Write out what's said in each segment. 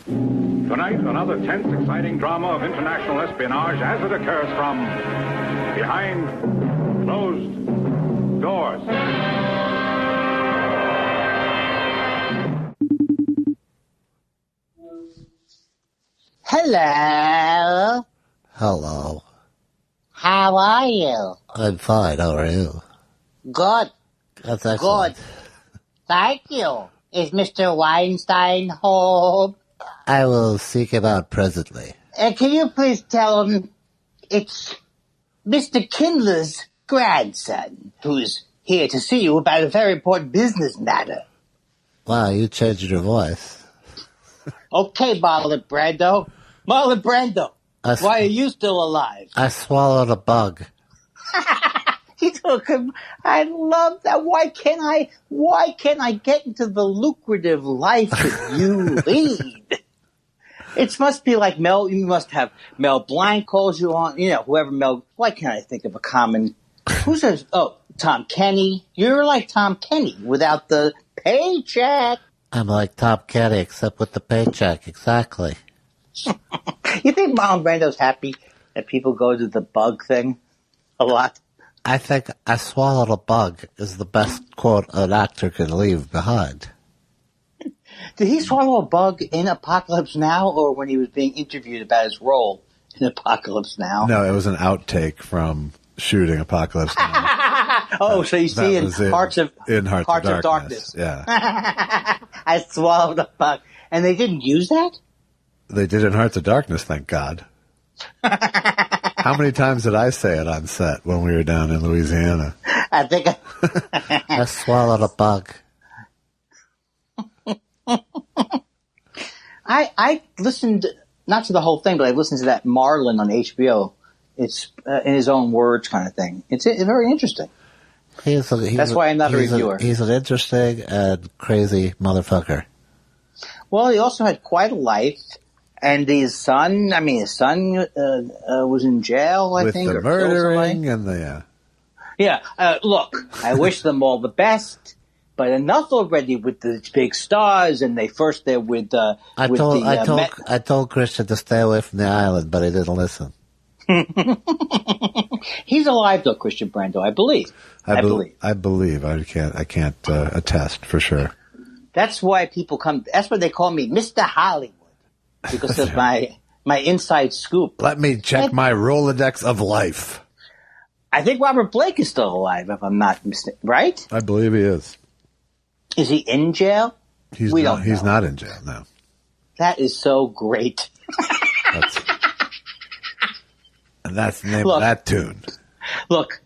Tonight, another tense, exciting drama of international espionage as it occurs from behind closed doors. Hello. Hello. How are you? I'm fine. How are you? Good. That's excellent. Good. Thank you. Is Mr. Weinstein home? I will seek him out presently. Can you please tell him it's Mr. Kindler's grandson who's here to see you about a very important business matter. Wow, you changed your voice. Okay, Marlon Brando. Marlon Brando, why are you still alive? I swallowed a bug. He took him. I love that. Why can't I get into the lucrative life that you lead? It must be like Mel. You must have Mel Blanc calls you on. You know, whoever Mel. Why can't I think of a common? Who says? Oh, Tom Kenny. You're like Tom Kenny without the paycheck. I'm like Tom Kenny, except with the paycheck. Exactly. You think Marlon Brando's happy that people go to the bug thing a lot? I think I swallowed a bug is the best quote an actor can leave behind. Did he swallow a bug in Apocalypse Now or when he was being interviewed about his role in Apocalypse Now? No, it was an outtake from shooting Apocalypse Now. Oh, so you see in Hearts of Darkness. Yeah. I swallowed a bug. And they didn't use that? They did in Hearts of Darkness, thank God. How many times did I say it on set when we were down in Louisiana? I think I swallowed a bug. I listened, not to the whole thing, but I listened to that Marlon on HBO. It's in his own words kind of thing. It's very interesting. That's why I'm not a reviewer. He's an interesting and crazy motherfucker. Well, he also had quite a life. And his son was in jail, I think. With the murdering and the... Yeah, look, I wish them all the best, but enough already with the big stars, and they first there with I told Christian to stay away from the island, but he didn't listen. He's alive though, Christian Brando, I believe. I believe. I can't attest for sure. That's why people come. That's why they call me Mr. Hollywood, because of my inside scoop. Let me check my Rolodex of life. I think Robert Blake is still alive, if I'm not mistaken. Right? I believe he is. Is he in jail? He's not in jail, no. That is so great. And that's the name of that tune. Look,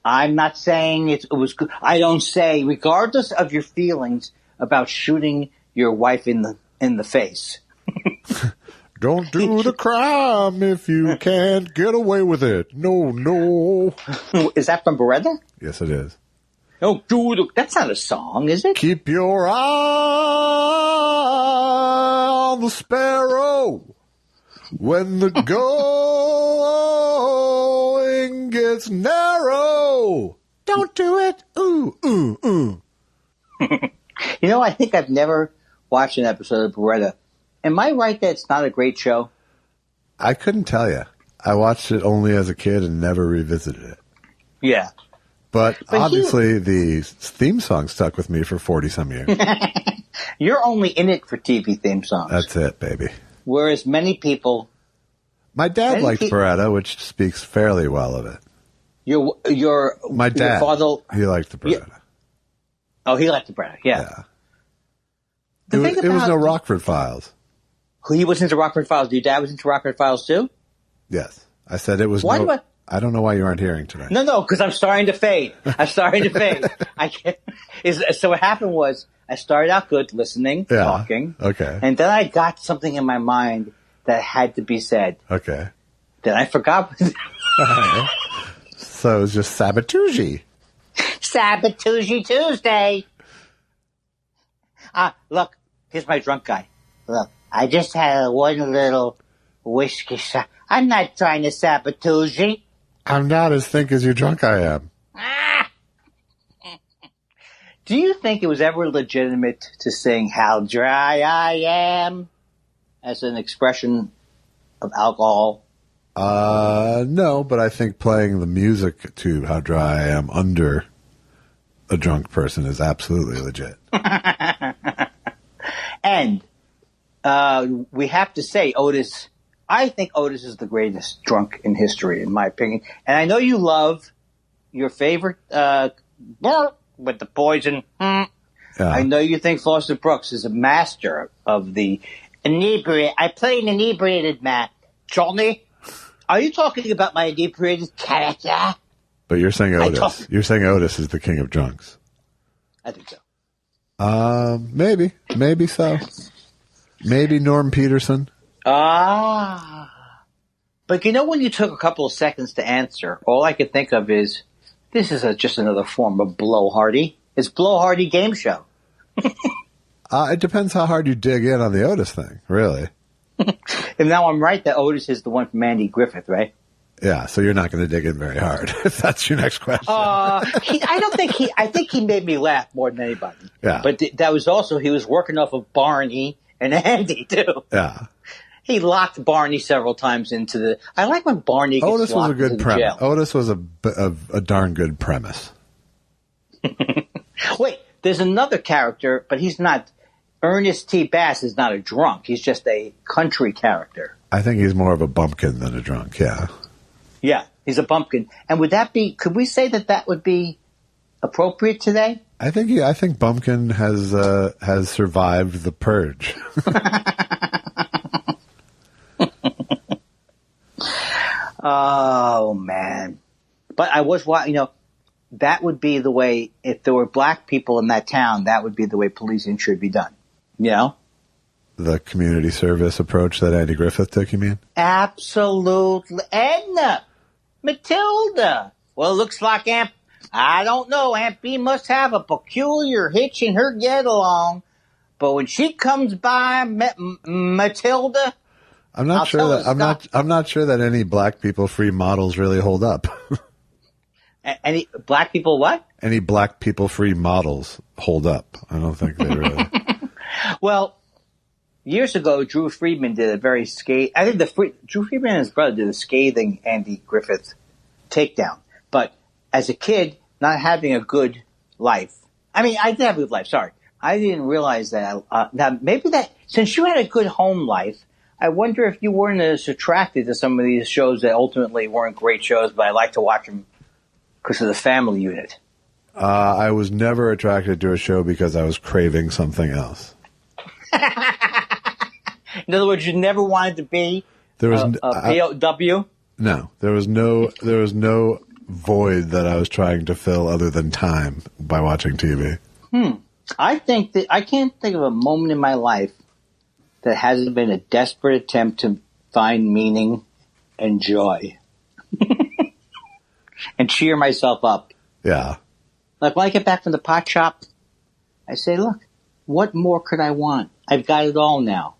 I'm not saying it was good. I don't say, regardless of your feelings about shooting your wife in the face. Don't do the crime if you can't get away with it. No. Is that from Beretta? Yes, it is. Don't do the... That's not a song, is it? Keep your eye on the sparrow when the going gets narrow. Don't do it. Ooh. You know, I think I've never watched an episode of Beretta. Am I right that it's not a great show? I couldn't tell you. I watched it only as a kid and never revisited it. Yeah. But obviously the theme song stuck with me for 40-some years. You're only in it for TV theme songs. That's it, baby. Whereas many people... My dad liked Beretta, which speaks fairly well of it. My dad, your father... he liked the Beretta. Oh, he liked the Beretta, yeah. It was no Rockford Files. He was into Rockford Files. Your dad was into Rockford Files too? Yes. I said it was I don't know why you aren't hearing tonight. No, because I'm starting to fade. So what happened was I started out good listening, talking. Okay. And then I got something in my mind that had to be said. Okay. Then I forgot. So it was just Sabatucci. Sabatucci Tuesday. Look, here's my drunk guy. Look, I just had one little whiskey shot. I'm not trying to Sabatucci. I'm not as thick as you drunk I am. Do you think it was ever legitimate to sing How Dry I Am? as an expression of alcohol? No, but I think playing the music to How Dry I Am under a drunk person is absolutely legit. And we have to say, Otis, I think Otis is the greatest drunk in history, in my opinion. And I know you love your favorite with the poison. Yeah. I know you think Foster Brooks is a master of the inebriated. I play an inebriated man. Johnny, are you talking about my inebriated character? But you're saying Otis. You're saying Otis is the king of drunks. I think so. Maybe so. Maybe Norm Peterson. But you know, when you took a couple of seconds to answer, all I could think of is, this is just another form of blowhardy. It's blowhardy game show. It depends how hard you dig in on the Otis thing, really. And now I'm right that Otis is the one from Andy Griffith, right? Yeah, so you're not going to dig in very hard, if that's your next question. I think he made me laugh more than anybody. Yeah. But that was also, he was working off of Barney and Andy, too. Yeah. He locked Barney several times into the... I like when Barney gets Otis locked was a good into premise. jail. Otis was a darn good premise. Wait, there's another character, but he's not... Ernest T. Bass is not a drunk. He's just a country character. I think he's more of a bumpkin than a drunk, yeah. Yeah, he's a bumpkin. And would that be... Could we say that would be appropriate today? I think Bumpkin has survived the purge. Oh, man. But I was, that would be the way, if there were black people in that town, that would be the way policing should be done. You know? The community service approach that Andy Griffith took, you mean? Absolutely. Edna! Matilda! Well, it looks like I don't know, Aunt B must have a peculiar hitch in her get-along. But when she comes by, Matilda... I'm not sure that any black people free models really hold up. Any black people what? Any black people free models hold up. I don't think they really. Well, years ago, Drew Friedman did a very Drew Friedman and his brother did a scathing Andy Griffith takedown. But as a kid, not having a good life. I mean, I did have a good life. Sorry, I didn't realize that. Now maybe that since you had a good home life. I wonder if you weren't as attracted to some of these shows that ultimately weren't great shows, but I like to watch them because of the family unit. I was never attracted to a show because I was craving something else. In other words, you never wanted to be a POW? No, there was no void that I was trying to fill other than time by watching TV. I think that I can't think of a moment in my life that hasn't been a desperate attempt to find meaning and joy and cheer myself up. Yeah. Like when I get back from the pot shop, I say, look, what more could I want? I've got it all now.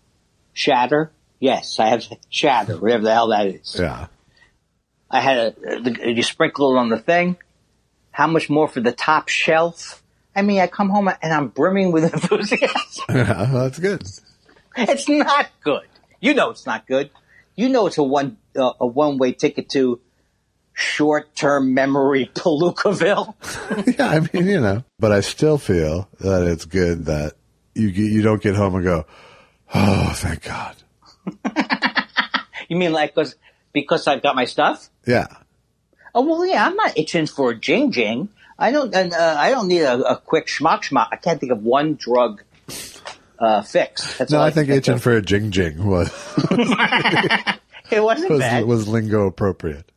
Shatter? Yes, I have shatter, whatever the hell that is. Yeah. I had you sprinkle it on the thing. How much more for the top shelf? I mean, I come home and I'm brimming with enthusiasm. Yeah, well, that's good. It's not good. You know it's not good. You know it's a one-way ticket to short-term memory Palookaville. Yeah, I mean, but I still feel that it's good that you don't get home and go, oh, thank God. You mean like because I've got my stuff? Yeah. Oh well, yeah. I'm not itching for a jing. I don't need a quick schmuck. I can't think of one drug fix. That's no, I think itching for a jing was. It wasn't bad. It was lingo appropriate.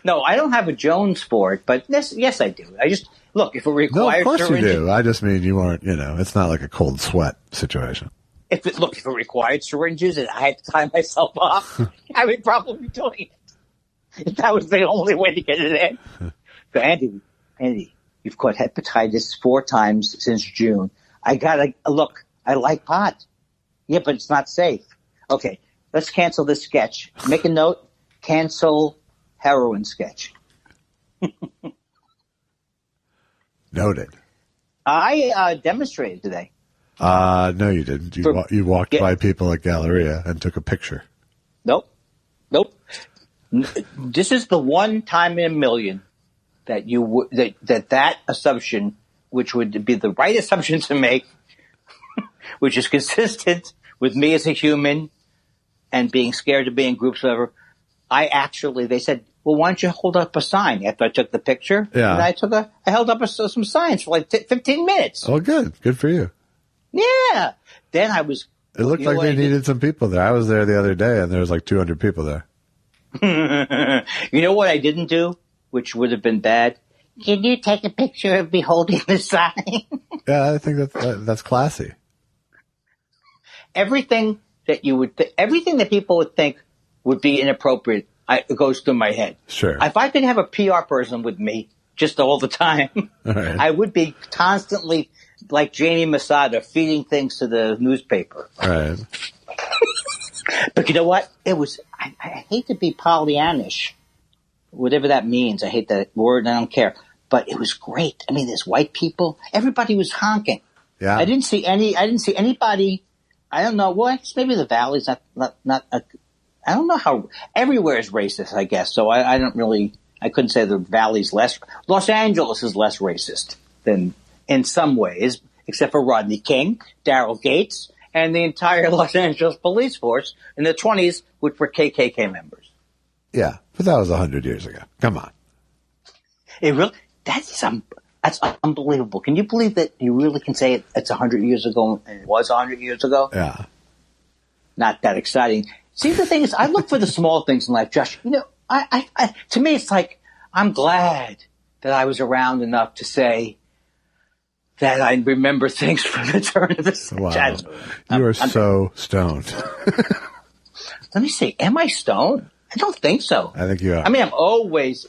No, I don't have a Jones for it, but yes, I do. I just look if it requires. No, of course syringes, you do. I just mean you aren't. It's not like a cold sweat situation. If it required syringes and I had to tie myself off, I would probably be doing it. If that was the only way to get it in. So Andy, you've caught hepatitis 4 times since June. I gotta look. I like pot. Yeah, but it's not safe. Okay, let's cancel this sketch. Make a note. Cancel heroin sketch. Noted. I demonstrated today. No, you didn't. You walked by people at Galleria and took a picture. Nope. This is the one time in a million that that assumption, which would be the right assumption to make, which is consistent with me as a human and being scared to be in groups, whatever. They said, well, why don't you hold up a sign after I took the picture? Yeah. And I held up some signs for like 15 minutes. Oh, good. Good for you. Yeah. Then It looked like they needed some people there. I was there the other day and there was like 200 people there. You know what I didn't do, which would have been bad? Can you take a picture of me holding the sign? Yeah, I think that's classy. Everything that people would think would be inappropriate, it goes through my head. Sure. If I could have a PR person with me just all the time, right. I would be constantly like Jamie Masada feeding things to the newspaper. Right. But you know what? I hate to be Pollyannish, whatever that means. I hate that word. I don't care. But it was great. I mean, there's white people. Everybody was honking. Yeah. I didn't see anybody. I don't know. Well, maybe the Valley's not. I don't know how. Everywhere is racist, I guess. So I couldn't say the Valley's less. Los Angeles is less racist than in some ways, except for Rodney King, Daryl Gates, and the entire Los Angeles police force in the 1920s, which were KKK members. Yeah, but that was 100 years ago. Come on. That's unbelievable. Can you believe that you really can say it's 100 years ago and it was 100 years ago? Yeah. Not that exciting. See, the thing is, I look for the small things in life, Josh. You know, to me, it's like, I'm glad that I was around enough to say that I remember things from the turn of the century. Wow. You are so stoned. Let me see. Am I stoned? I don't think so. I think you are. I mean, I'm always,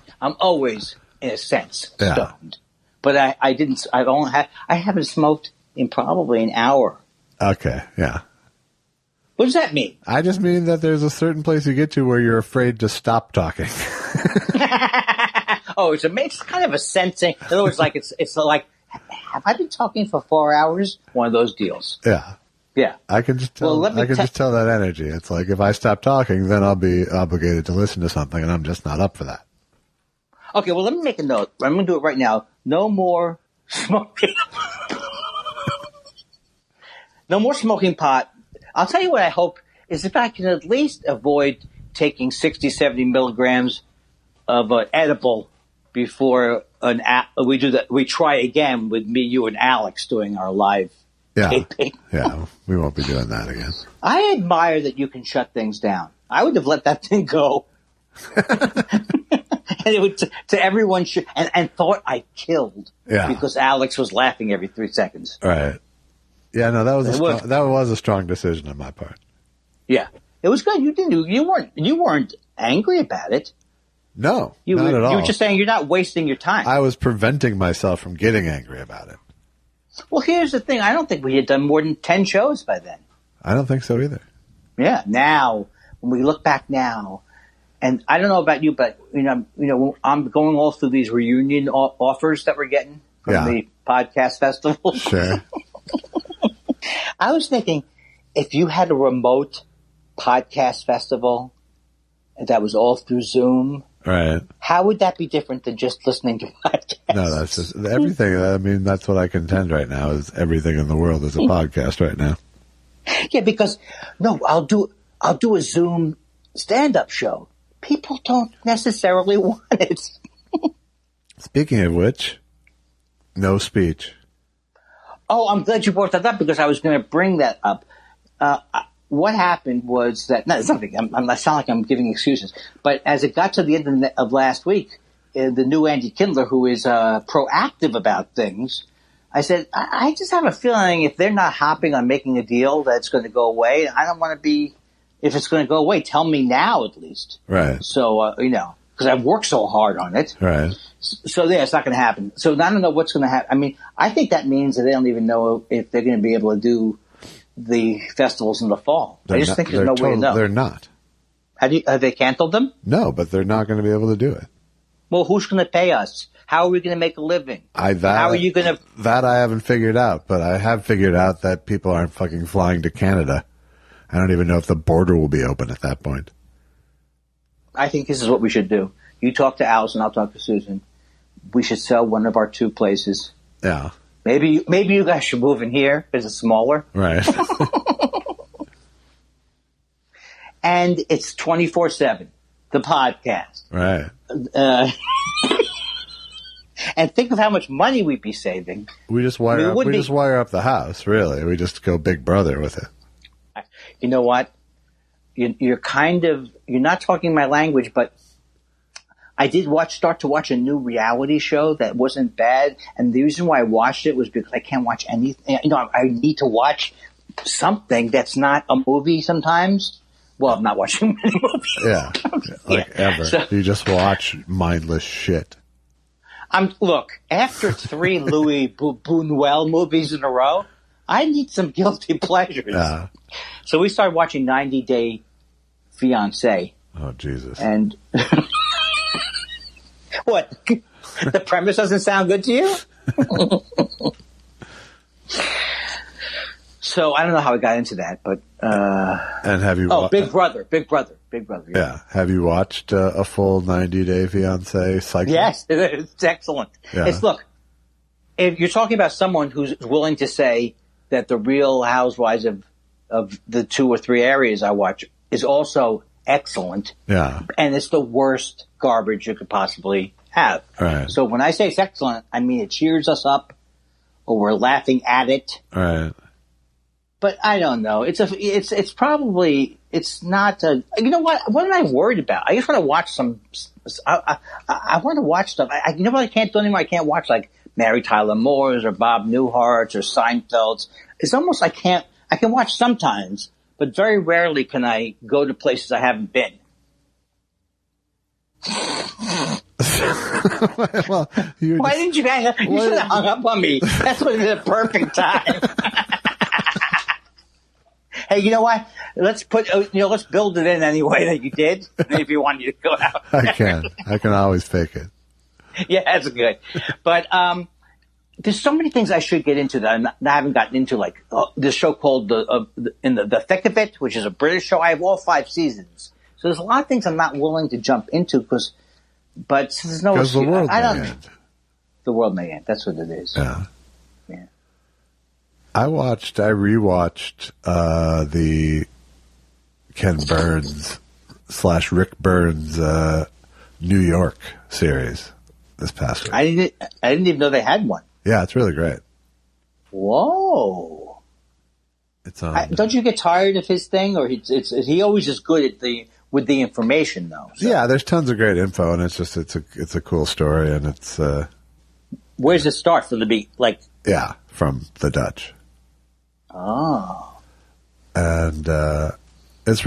in a sense, stoned. But I haven't smoked in probably an hour. Okay, yeah. What does that mean? I just mean that there's a certain place you get to where you're afraid to stop talking. Oh, it's kind of a sensing. In other words, like it's like, have I been talking for 4 hours? One of those deals. Yeah. Yeah. I can just tell. Just tell that energy. It's like if I stop talking, then I'll be obligated to listen to something, and I'm just not up for that. Okay. Well, let me make a note. I'm going to do it right now. No more smoking. No more smoking pot. I'll tell you what I hope is if I can at least avoid taking 60, 70 milligrams of an edible before we try again with me, you, and Alex doing our live taping. Yeah, we won't be doing that again. I admire that you can shut things down. I would have let that thing go. And it would to everyone and thought I killed because Alex was laughing every 3 seconds. Right. Yeah, no, that was a strong decision on my part. Yeah, it was good. You weren't angry about it. No, not at all. You were just saying you're not wasting your time. I was preventing myself from getting angry about it. Well, here's the thing. I don't think we had done more than 10 shows by then. I don't think so either. Yeah. Now, when we look back now, and I don't know about you, but you know, I'm going all through these reunion offers that we're getting from the podcast festival. Sure. I was thinking, if you had a remote podcast festival that was all through Zoom, right? How would that be different than just listening to podcasts? No, that's just everything. I mean, that's what I contend right now is everything in the world is a podcast right now. Yeah, because I'll do a Zoom stand-up show. People don't necessarily want it. Speaking of which, no speech. Oh, I'm glad you brought that up because I was going to bring that up. What happened was that it's nothing. I sound like I'm giving excuses, but as it got to the end of last week, the new Andy Kindler, who is proactive about things, I said, I just have a feeling if they're not hopping on making a deal that's going to go away, I don't want to be. If it's going to go away, tell me now at least. Right. So because I've worked so hard on it. Right. So it's not going to happen. So I don't know what's going to happen. I mean, I think that means that they don't even know if they're going to be able to do the festivals in the fall. I just think there's no way to know. They're not. Have they canceled them? No, but they're not going to be able to do it. Well, who's going to pay us? How are we going to make a living? How are you going to... That I haven't figured out, but I have figured out that people aren't fucking flying to Canada. I don't even know if the border will be open at that point. I think this is what we should do. You talk to Allison, I'll talk to Susan. We should sell one of our 2 places. Yeah. Maybe you guys should move in here because it's smaller. Right. And it's 24/7, the podcast. Right. And think of how much money we'd be saving. We just wire up the house, really. We just go Big Brother with it. You know what? You're not talking my language, but I did start to watch a new reality show that wasn't bad. And the reason why I watched it was because I can't watch anything. I need to watch something that's not a movie sometimes. Well, I'm not watching many movies. Yeah. Ever. So, you just watch mindless shit. Look, after 3 Louis Buñuel movies in a row, I need some guilty pleasures. Yeah. So we started watching 90 Day Fiancé. Oh, Jesus. And what? The premise doesn't sound good to you? So I don't know how I got into that, but and have you? Big Brother. Yeah. Have you watched a full 90 Day Fiancé cycle? Yes, it's excellent. Yeah. Look, if you're talking about someone who's willing to say that the Real Housewives of the 2 or 3 areas I watch is also excellent. Yeah. And it's the worst garbage you could possibly have. Right. So when I say it's excellent, I mean it cheers us up, or we're laughing at it. Right. But I don't know. It's not a, you know what? What am I worried about? I just want to watch I want to watch stuff. You know what I can't do anymore? I can't watch like Mary Tyler Moore's or Bob Newhart's or Seinfeld's. It's almost I can watch sometimes, but very rarely can I go to places I haven't been. Well, why didn't you hang up? You should have hung up on me. That's what the perfect time. Hey, you know what? Let's build it in anyway that you did. If you want you to go out. I can always fake it. Yeah, that's good. But there's so many things I should get into that I haven't gotten into, like this show called The Thick of It, which is a British show. I have all 5 seasons. So there's a lot of things I'm not willing to jump into because there's no excuse. The world may end. The world may end. That's what it is. Yeah. Yeah. I rewatched the Ken Burns / Rick Burns New York series this past week. I didn't even know they had one. Yeah, it's really great. Whoa! It's don't you get tired of his thing, or he always is good with the information though? So. Yeah, there's tons of great info, and it's a cool story, and it's. Where's it start from the beat? Like. Yeah, from the Dutch. Oh. And it's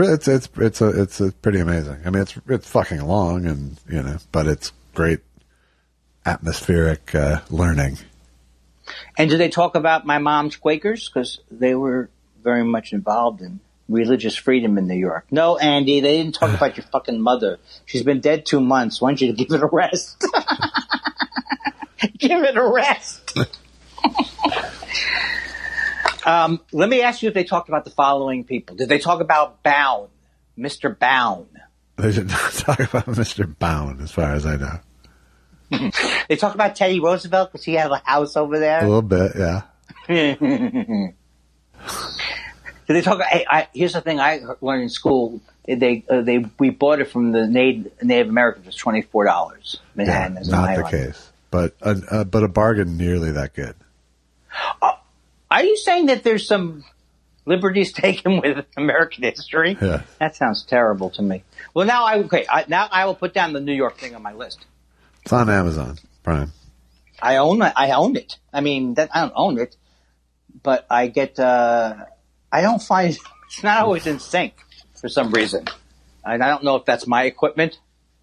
pretty amazing. I mean, it's fucking long, and but it's great atmospheric learning. And do they talk about my mom's Quakers? Because they were very much involved in religious freedom in New York. No, Andy, they didn't talk about your fucking mother. She's been dead 2 months. Why don't you give it a rest? Give it a rest. Let me ask you if they talked about the following people. Did they talk about Bown, Mr. Bown? They did not talk about Mr. Bown, as far as I know. They talk about Teddy Roosevelt because he had a house over there? A little bit, yeah. Did they talk? Here's the thing I learned in school. We bought it from the Native Americans for $24. Manhattan is not the case, but a bargain nearly that good. Are you saying that there's some liberties taken with American history? Yeah. That sounds terrible to me. Well, now I will put down the New York thing on my list. It's on Amazon Prime. I own it. I mean, I don't own it, but I get. I don't find it's not always in sync for some reason. And I don't know if that's my equipment.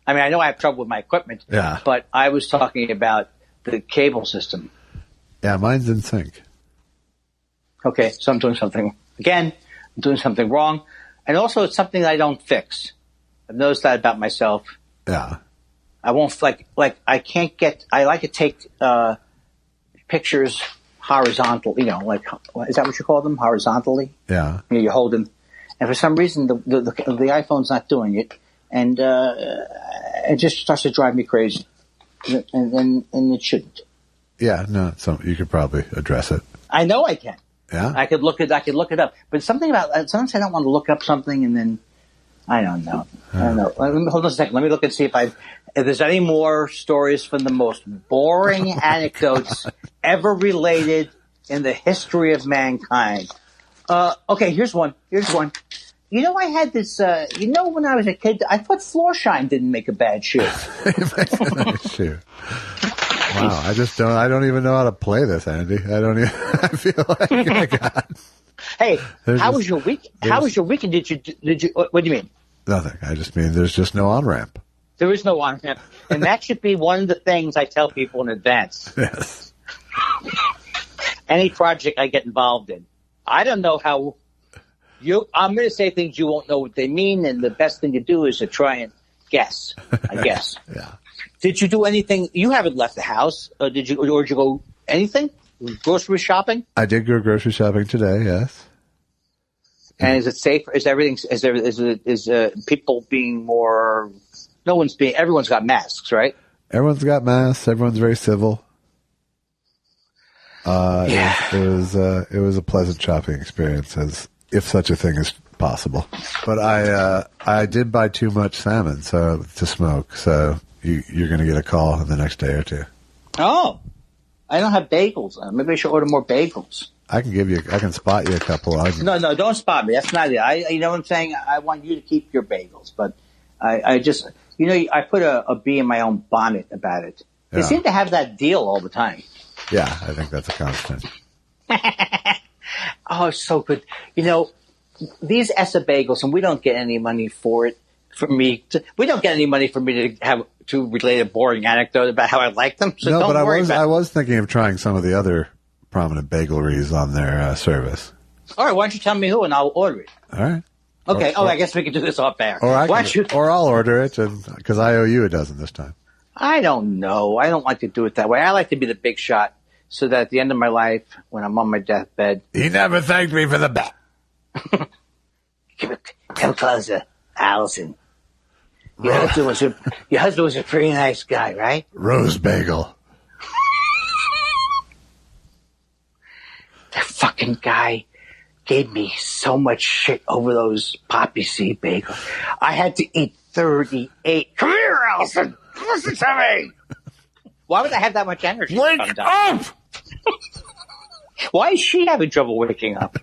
I mean, I know I have trouble with my equipment. Yeah. But I was talking about the cable system. Yeah, mine's in sync. Okay, so I'm doing something again. I'm doing something wrong, and also it's something I don't fix. I've noticed that about myself. Yeah. I won't like I can't get. I like to take pictures horizontal. You know, like is that what you call them? Horizontally. Yeah. You know, you hold them, and for some reason the iPhone's not doing it, and it just starts to drive me crazy, and it shouldn't. Yeah. No. So you could probably address it. I know I can. Yeah. I could look it up, but something about sometimes I don't want to look up something, and then I don't know. I don't know. Hold on a second. Let me look and see if there's any more stories from the most boring anecdotes ever related in the history of mankind. Okay, here's one. You know, I had this. When I was a kid, I thought floor shine didn't make a bad shoe. Shoe. Wow, I don't even know how to play this, Andy. I feel like I got. Hey, how was your week? How was your weekend? Did you? What do you mean? Nothing. I just mean there's just no on-ramp. There is no on-ramp. And that should be one of the things I tell people in advance. Yes. Any project I get involved in. I don't know how I'm going to say things you won't know what they mean, and the best thing to do is to try and guess, I guess. Yeah. Did you do anything? You haven't left the house. Or did you go anything? Grocery shopping? I did go grocery shopping today, yes. And is it safe? Is people being more, everyone's got masks, right? Everyone's got masks. Everyone's very civil. It was a pleasant shopping experience, as if such a thing is possible. But I did buy too much salmon to smoke, so you're going to get a call in the next day or two. Oh, I don't have bagels. Maybe I should order more bagels. I can spot you a couple. No, don't spot me. That's not it. You know what I'm saying? I want you to keep your bagels, but I just, I put a bee in my own bonnet about it. They seem to have that deal all the time. Yeah, I think that's a constant. Oh, it's so good. These Essa bagels, and we don't get any money for it. We don't get any money for me to relate a boring anecdote about how I like them. So no, don't but worry I was thinking of trying some of the other prominent bageleries on their service. All right, why don't you tell me who, and I'll order it. All right. Okay. I guess we can do this off air. Or I'll order it, because I owe you a dozen this time. I don't know. I don't like to do it that way. I like to be the big shot, so that at the end of my life, when I'm on my deathbed, he never thanked me for the bet. Come closer, Allison. Your husband was a pretty nice guy, right? Rose bagel. That fucking guy gave me so much shit over those poppy seed bagels. I had to eat 38. Come here, Allison. Listen to me. Why would I have that much energy? Wake up! Why is she having trouble waking up?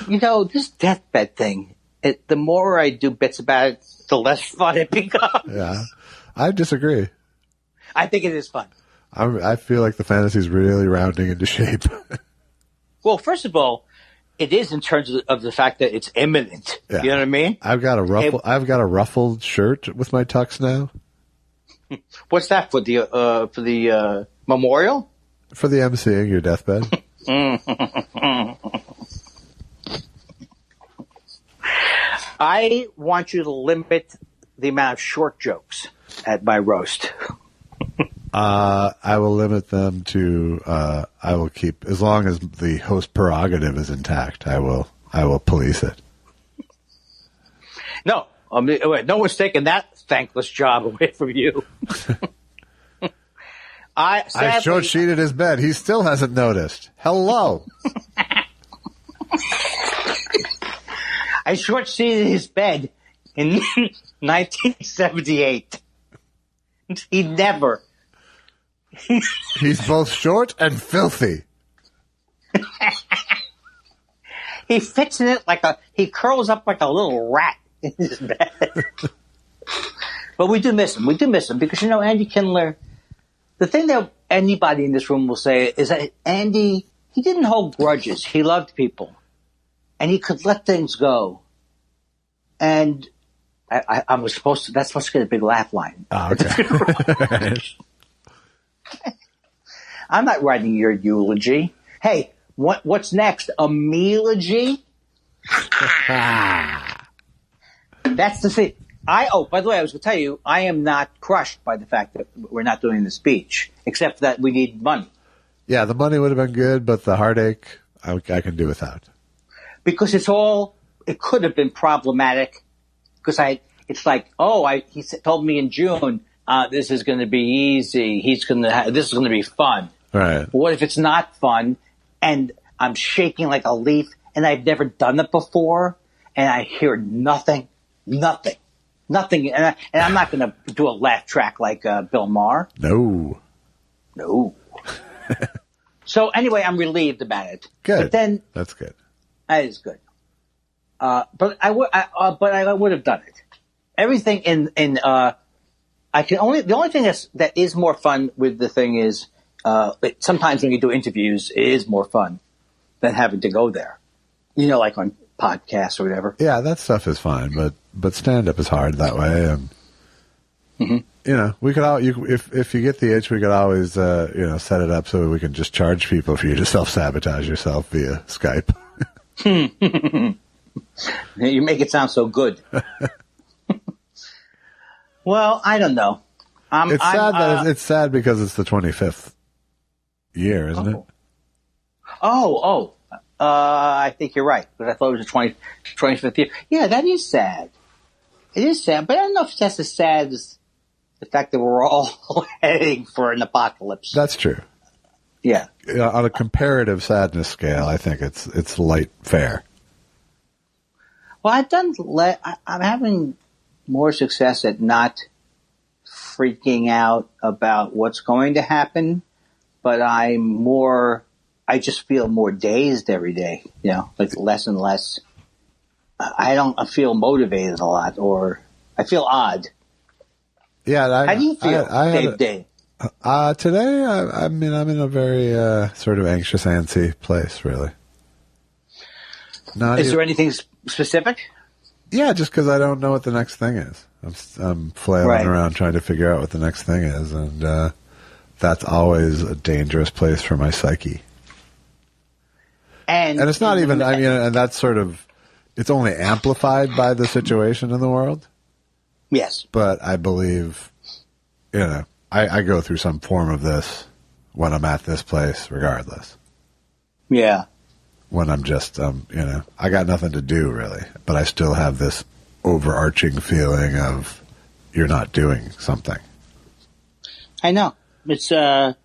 This deathbed thing, the more I do bits about it, the less fun it becomes. Yeah. I disagree. I think it is fun. I feel like the fantasy's really rounding into shape. Well, first of all, it is in terms of the fact that it's imminent. Yeah. You know what I mean? I've got a ruffled shirt with my tux now. What's that for the memorial? For the emceeing your deathbed. I want you to limit the amount of short jokes at my roast. I will limit them to. I will keep, as long as the host prerogative is intact. I will police it. No, no one's taking that thankless job away from you. I short-sheeted his bed. He still hasn't noticed. Hello. I short-sheeted his bed in 1978. He never. He's both short and filthy. He fits in it he curls up like a little rat in his bed. But we do miss him. We do miss him because, Andy Kindler, the thing that anybody in this room will say is that Andy, he didn't hold grudges. He loved people. And he could let things go. And that's supposed to get a big laugh line. Oh, okay. I'm not writing your eulogy. Hey, what's next? A mealogy? That's the thing. By the way, I was going to tell you, I am not crushed by the fact that we're not doing the speech, except that we need money. Yeah, the money would have been good, but the heartache, I can do without. Because it could have been problematic. Because it's like, he told me in June, this is going to be easy. This is going to be fun. Right. But what if it's not fun and I'm shaking like a leaf and I've never done it before and I hear nothing, and I'm not going to do a laugh track like Bill Maher. No. So anyway, I'm relieved about it. Good. But then that's good. That is good. But I would have done it. Everything the only thing that is more fun with the thing is sometimes when you do interviews, it is more fun than having to go there. Like on podcasts or whatever. Yeah, that stuff is fine, but stand up is hard that way, and we could if you get the itch, we could always set it up so we can just charge people for you to self-sabotage yourself via Skype. You make it sound so good. Well, I don't know. It's sad because it's the 25th year, isn't it? I think you're right, but I thought it was the 25th year. Yeah, that is sad. It is sad, but I don't know if that's as sad as the fact that we're all heading for an apocalypse. That's true. Yeah. On a comparative sadness scale, I think it's light fare. Well, I'm having more success at not freaking out about what's going to happen, but I just feel more dazed every day, like less and less. I feel motivated a lot, or I feel odd. Yeah. How do you feel, Dave? Today, I'm in a very sort of anxious, antsy place, really. Is there anything specific? Yeah, just because I don't know what the next thing is. I'm flailing around trying to figure out what the next thing is, and that's always a dangerous place for my psyche. And it's not even, and that's sort of, it's only amplified by the situation in the world. Yes. But I believe, I go through some form of this when I'm at this place, regardless. Yeah. When I'm just, I got nothing to do, really. But I still have this overarching feeling of you're not doing something. I know. It's, do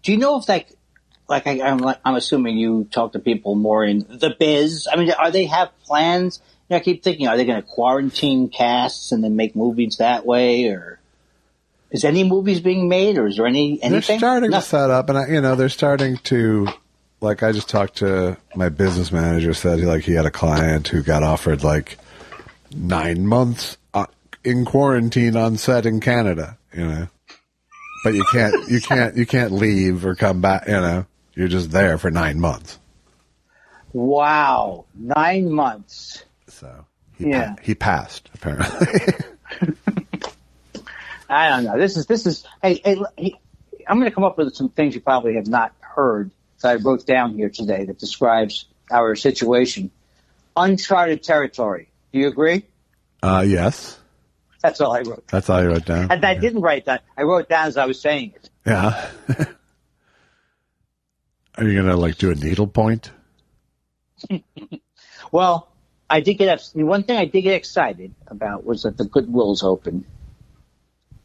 you know if I'm assuming you talk to people more in the biz. Are they have plans? I keep thinking, are they going to quarantine casts and then make movies that way, or is any movies being made, or is there anything? They're starting to set up, and they're starting to. Like, I just talked to my business manager. Said he had a client who got offered 9 months in quarantine on set in Canada. But you can't leave or come back. You're just there for 9 months. Wow, 9 months. So he passed, apparently. I don't know. This is. Hey, I'm going to come up with some things you probably have not heard that I wrote down here today that describes our situation. Uncharted territory. Do you agree? Yes. That's all I wrote. That's all you wrote down. And I didn't write that. I wrote it down as I was saying it. Yeah. Are you going to do a needlepoint? Well, one thing I did get excited about was that the Goodwill's open.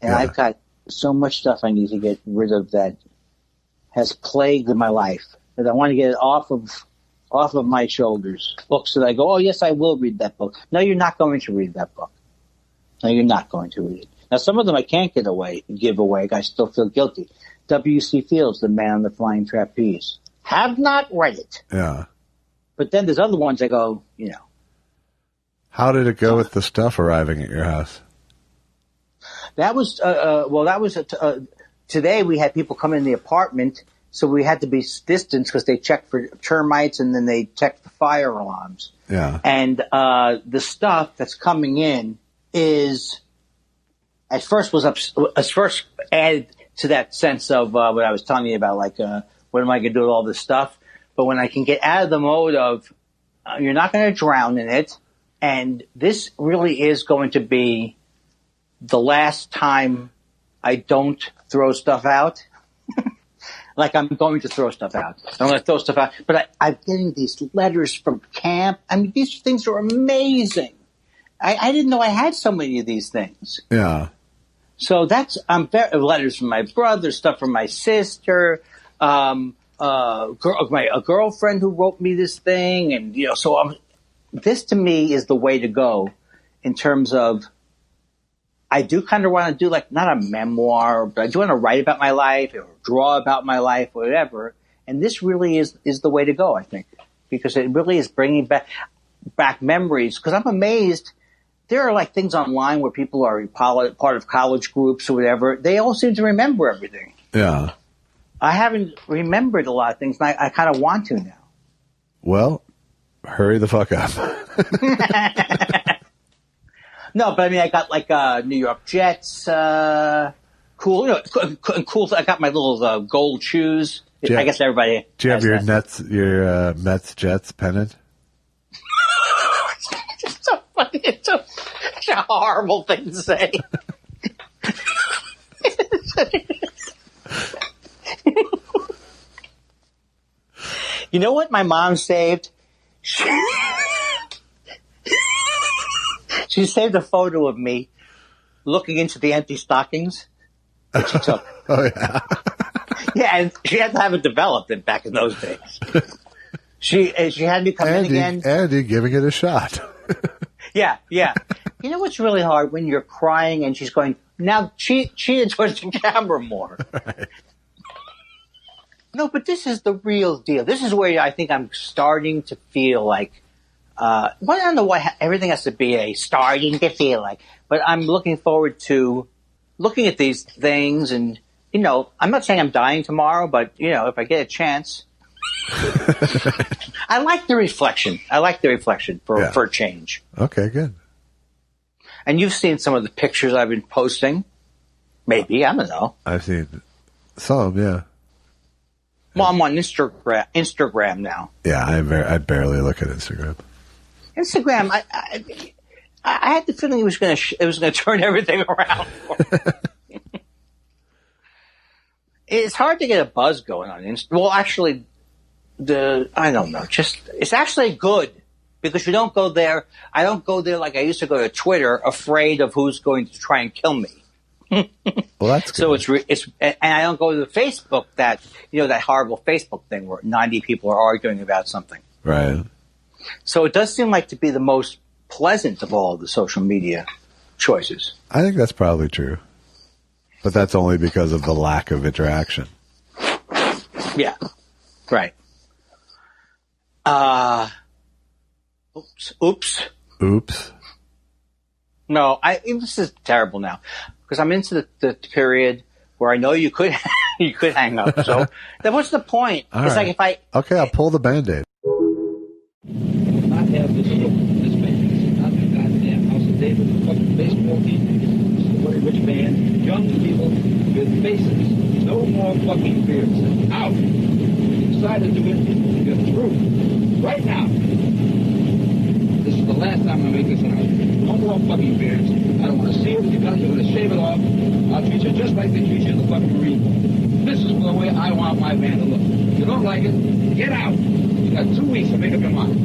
And yeah. I've got so much stuff I need to get rid of that has plagued my life that I want to get it off of my shoulders. Books that I go, oh yes, I will read that book. No, you're not going to read that book. No, you're not going to read it. Now, some of them I can't give away. I still feel guilty. W.C. Fields, The Man on the Flying Trapeze. Have not read it. Yeah. But then there's other ones I go, How did it go with the stuff arriving at your house? That was, today we had people come in the apartment, so we had to be distanced because they checked for termites and then they checked the fire alarms. Yeah. And the stuff that's coming in is, at first added to that sense of what I was telling you about, what am I going to do with all this stuff? But when I can get out of the mode of, you're not going to drown in it, And this really is going to be the last time I don't throw stuff out. Like I'm going to throw stuff out. I'm going to throw stuff out. But I'm getting these letters from camp. I mean, these things are amazing. I didn't know I had so many of these things. Yeah. So letters from my brother, stuff from my sister, a girlfriend who wrote me this thing. And, this to me is the way to go in terms of, I do kind of want to do like, not a memoir, but I do want to write about my life or draw about my life or whatever. And this really is the way to go, I think, because it really is bringing back memories. Because I'm amazed. There are like things online where people are part of college groups or whatever. They all seem to remember everything. Yeah. I haven't remembered a lot of things, and I kind of want to now. Well, hurry the fuck up. No, but I mean, I got like New York Jets, cool. I got my little gold shoes. I guess everybody. Do you have your Mets Jets pennant? It's so funny. It's a horrible thing to say. You know what my mom saved? She saved a photo of me looking into the empty stockings that she took. Oh, yeah. Yeah, and she had to have it developed back in those days. She had me come in again. Andy giving it a shot. Yeah. You know what's really hard? When you're crying and she's going, now cheat towards the camera more. Right. No, but this is the real deal. This is where I think I'm starting to feel like, I don't know why everything has to be starting to feel like, but I'm looking forward to looking at these things and, I'm not saying I'm dying tomorrow, but, if I get a chance. I like the reflection. For a change. Okay, good. And you've seen some of the pictures I've been posting. Maybe, I don't know. I've seen some, yeah. Well, I'm on Instagram now. Yeah, I barely look at Instagram. Instagram, I had the feeling it was going to turn everything around. It's hard to get a buzz going on Instagram. Well, actually, I don't know. It's actually good because you don't go there. I don't go there like I used to go to Twitter, afraid of who's going to try and kill me. Well, that's good. So and I don't go to the Facebook that horrible Facebook thing where 90 people are arguing about something. Right. So it does seem like to be the most pleasant of all the social media choices. I think that's probably true. But that's only because of the lack of interaction. Yeah. Right. Oops. No, this is terrible now. Because I'm into the period where I know you could hang up. So then what's the point? All it's right. like if Okay, I'll pull the Band-Aid. Not have this band, not the goddamn House of David, the fucking baseball team. This is a very rich band, young people with faces, no more fucking beards. Out. You decided to do it, you're through. Right now. This is the last time I make this announcement. No more fucking beards. I don't want to see it. You're going to shave it off. I'll treat you just like they treat you in the fucking arena. This is the way I want my band to look. If you don't like it, get out. You got 2 weeks to make up your mind.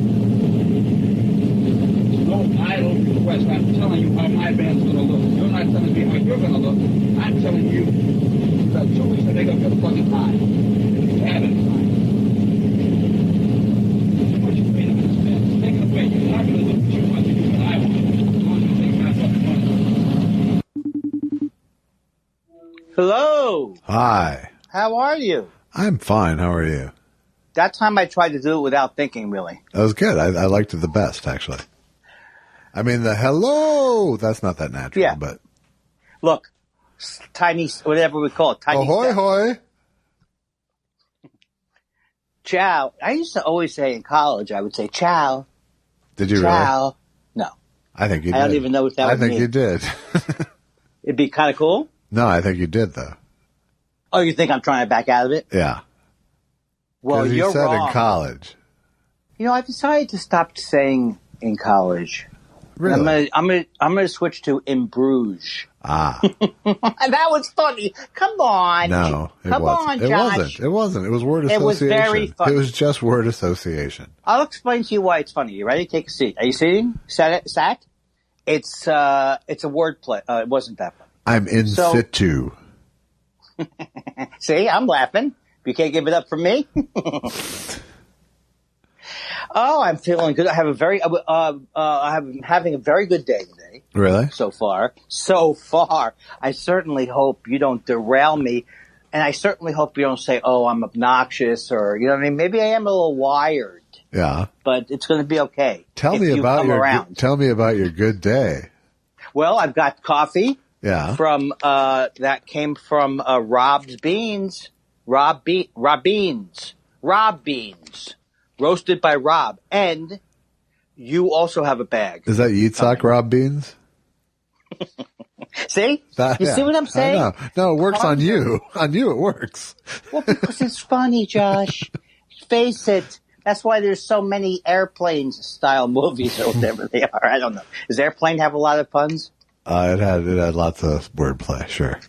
It's no idle request. I'm telling you how my band's going to look. You're not telling me how you're going to look. I'm telling you, you got 2 weeks to make up your fucking mind. If you have any time. What you made up in this band is taking away. You're not going to look what you want to do what I want. You want to take my fucking money. Hello. Hi. How are you? I'm fine. How are you? That time I tried to do it without thinking, really. That was good. I liked it the best, actually. I mean, the hello, that's not that natural, Yeah. but... Look, tiny, whatever we call it. Tiny Ahoy, step. hoy. Ciao. I used to always say in college, I would say ciao. Did you Ciao. really? No. I think you did. I don't even know what that I would think mean. you did. It'd be kind of cool. No, I think you did, though. Oh, you think I'm trying to back out of it? Yeah. Well, Because you you're said wrong. in college. I decided to stop saying in college Really? I'm gonna switch to in Bruges. Ah. That was funny. Come on. No, Come on, Josh. It wasn't. It was word association. It was very funny. It was just word association. I'll explain to you why it's funny. You ready? Take a seat. Are you sitting? Sat? It's a word play. It wasn't that funny. I'm in situ. See, I'm laughing. You can't give it up for me. Oh, I'm feeling good. I'm having a very good day today. Really? So far. I certainly hope you don't derail me. And I certainly hope you don't say, oh, I'm obnoxious or, you know what I mean? Maybe I am a little wired. Yeah. But it's going to be okay. Tell me about your good day. Well, I've got coffee. Yeah. That came from Rob's Beans. Rob Beans. Roasted by Rob. And you also have a bag. Is that Yitzhak Rob Beans? See? See what I'm saying? I know. No, it works on you. On you it works. Well, because it's funny, Josh. Face it. That's why there's so many airplanes-style movies or whatever they are. I don't know. Does Airplane have a lot of puns? It had lots of wordplay, sure.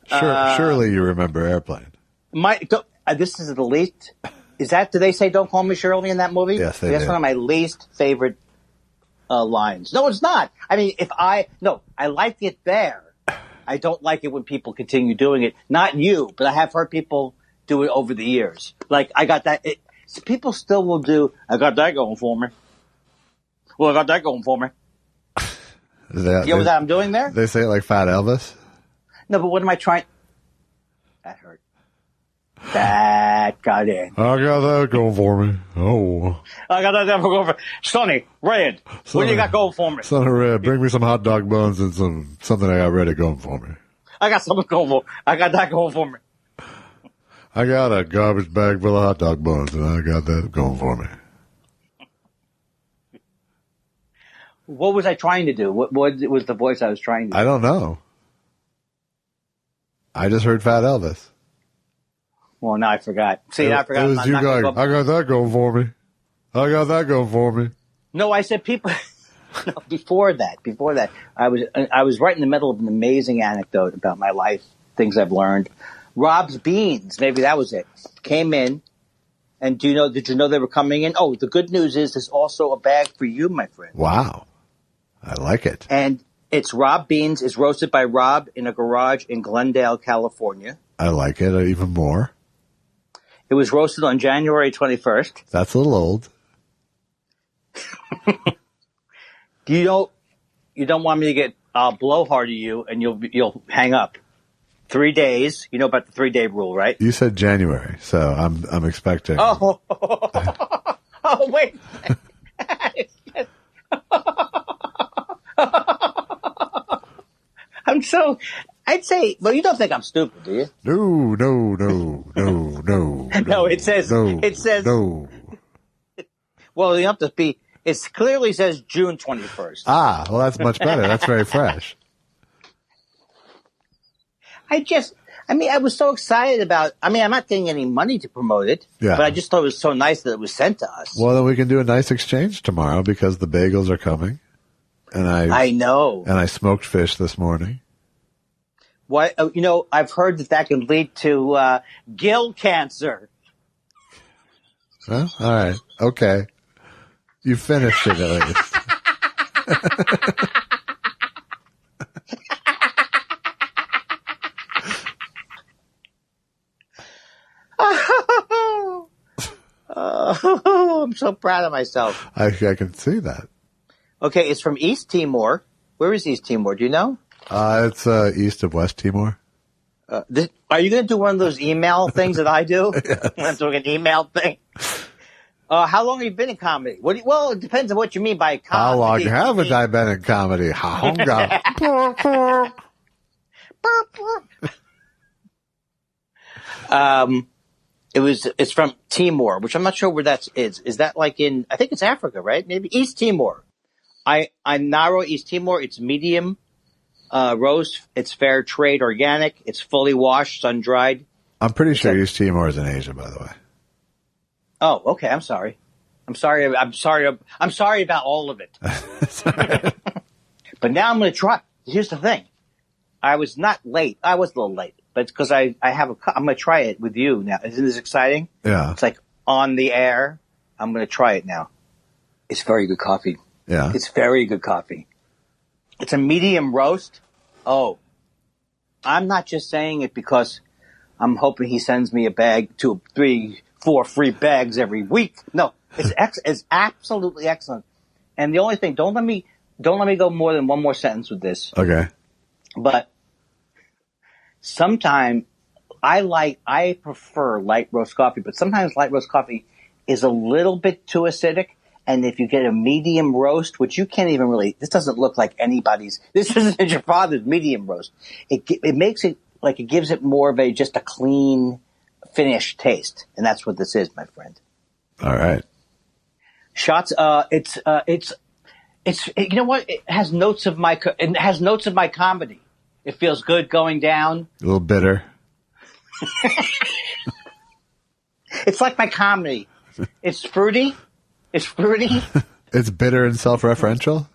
Surely you remember Airplane. This is the least... do they say "Don't call me Shirley" in that movie? Yes, they That's do. one of my least favorite lines. No, it's not. I mean, I like it there. I don't like it when people continue doing it. Not you, but I have heard people do it over the years. Like, I got that. People still will do, I got that going for me. Well, I got that going for me. You know what I'm doing there? They say it like Fat Elvis? No, but what am I trying? That hurt. That got in. I got that going for me. Oh. I got that going for me. Sonny, Red, what do you got going for me? Son of Red, bring me some hot dog buns and something I got ready going for me. I got something going for me. I got that going for me. I got a garbage bag full of hot dog buns, and I got that going for me. What was I trying to do? What was the voice I was trying to do? I don't know. I just heard Fat Elvis. Well, now I forgot. See, I forgot. It was you going, I got that going for me. I got that going for me. No, I said people... No, before that, I was right in the middle of an amazing anecdote about my life, things I've learned. Rob's Beans, maybe that was it, came in, and did you know they were coming in? Oh, the good news is there's also a bag for you, my friend. Wow. I like it. And it's Rob Beans. It's roasted by Rob in a garage in Glendale, California. I like it even more. It was roasted on January 21st. That's a little old. You don't want me to get blowhard to you, and you'll hang up. 3 days. You know about the 3-day rule, right? You said January, so I'm expecting. Oh, wait. I'd say, well, you don't think I'm stupid, do you? No. No, it says. No. Well, you have to be. It clearly says June 21st. Ah, well, that's much better. That's very fresh. I was so excited about, I'm not getting any money to promote it, but I just thought it was so nice that it was sent to us. Well, then we can do a nice exchange tomorrow because the bagels are coming. And I know. And I smoked fish this morning. Why? I've heard that can lead to gill cancer. Well, all right. Okay. You finished it at least. Oh, I'm so proud of myself. I can see that. Okay, it's from East Timor. Where is East Timor? Do you know? It's east of West Timor. Are you going to do one of those email things that I do? Yes. I'm doing an email thing. How long have you been in comedy? Well, it depends on what you mean by comedy. How long haven't I been in comedy? It's from Timor, which I'm not sure where that is. Is that like I think it's Africa, right? Maybe East Timor. I'm narrow East Timor. It's medium roast. It's fair trade organic. It's fully washed, sun dried. I'm pretty sure East Timor is in Asia, by the way. Oh, okay. I'm sorry. I'm sorry about all of it. But now I'm going to try. Here's the thing. I was not late. I was a little late, but it's because I'm going to try it with you now. Isn't this exciting? Yeah. It's like on the air. I'm going to try it now. It's very good coffee. Yeah. It's very good coffee. It's a medium roast. Oh, I'm not just saying it because I'm hoping he sends me a bag, 2, 3, 4 free bags every week. No, it's absolutely excellent. And the only thing, don't let me go more than one more sentence with this. Okay. But sometimes I prefer light roast coffee, but sometimes light roast coffee is a little bit too acidic. And if you get a medium roast, which you can't even really, this doesn't look like anybody's, this isn't your father's medium roast. It makes it like it gives it more of just a clean, finished taste. And that's what this is, my friend. All right. Shots, it's, you know what? It has notes of my comedy. It feels good going down. A little bitter. It's like my comedy. It's fruity. It's fruity. It's bitter and self-referential.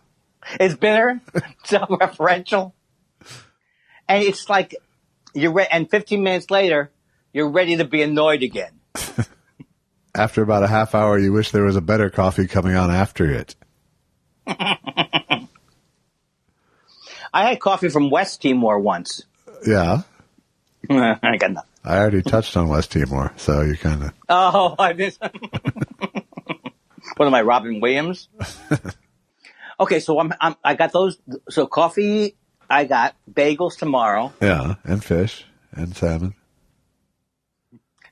It's bitter, self-referential. And it's like and 15 minutes later, you're ready to be annoyed again. After about a half hour, you wish there was a better coffee coming on after it. I had coffee from West Timor once. Yeah. I got nothing. I already touched on West Timor, so you kind of... Oh, I missed. What am I, Robin Williams? Okay, so I got those. So coffee, I got bagels tomorrow. Yeah, and fish and salmon.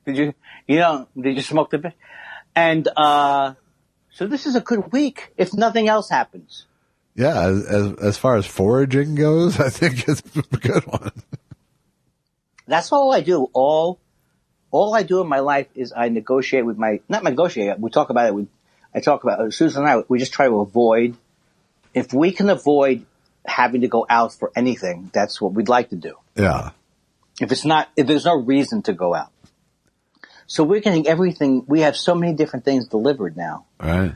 Did you smoke the fish? And so this is a good week if nothing else happens. Yeah, as far as foraging goes, I think it's a good one. That's all I do. All I do in my life is I negotiate with not negotiate. We talk about it. I talk about Susan and I. We just try to avoid. If we can avoid having to go out for anything, that's what we'd like to do. Yeah. If there's no reason to go out. So we're getting everything. We have so many different things delivered now. Right.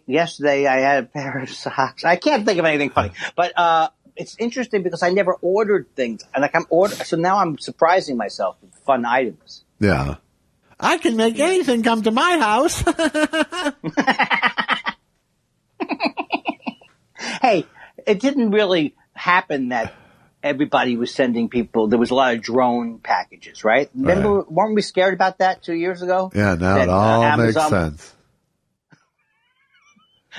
Yesterday I had a pair of socks. I can't think of anything funny, but it's interesting because I never ordered things, and so now I'm surprising myself with fun items. Yeah. I can make anything come to my house. Hey, it didn't really happen that everybody was sending people. There was a lot of drone packages, right? Remember, weren't we scared about that 2 years ago? Yeah, now it all makes sense.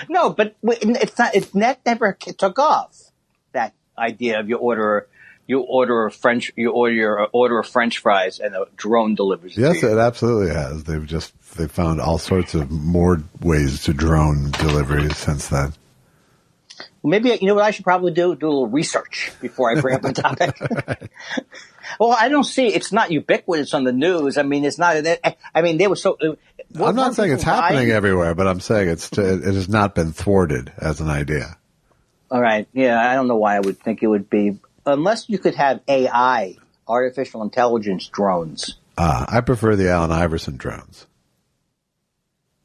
No, but it's not. That never took off. That idea of you order a French fries and a drone delivers. Yes, it absolutely has. They've found all sorts of more ways to drone deliveries since then. Maybe, you know what I should probably do? Do a little research before I bring up a topic. Right. Well, I don't see, it's not ubiquitous on the news. I mean, it's not, I mean, they were so. I'm not saying it's happening everywhere, but I'm saying it has not been thwarted as an idea. All right. Yeah, I don't know why I would think it would be, unless you could have AI, artificial intelligence drones. I prefer the Allen Iverson drones.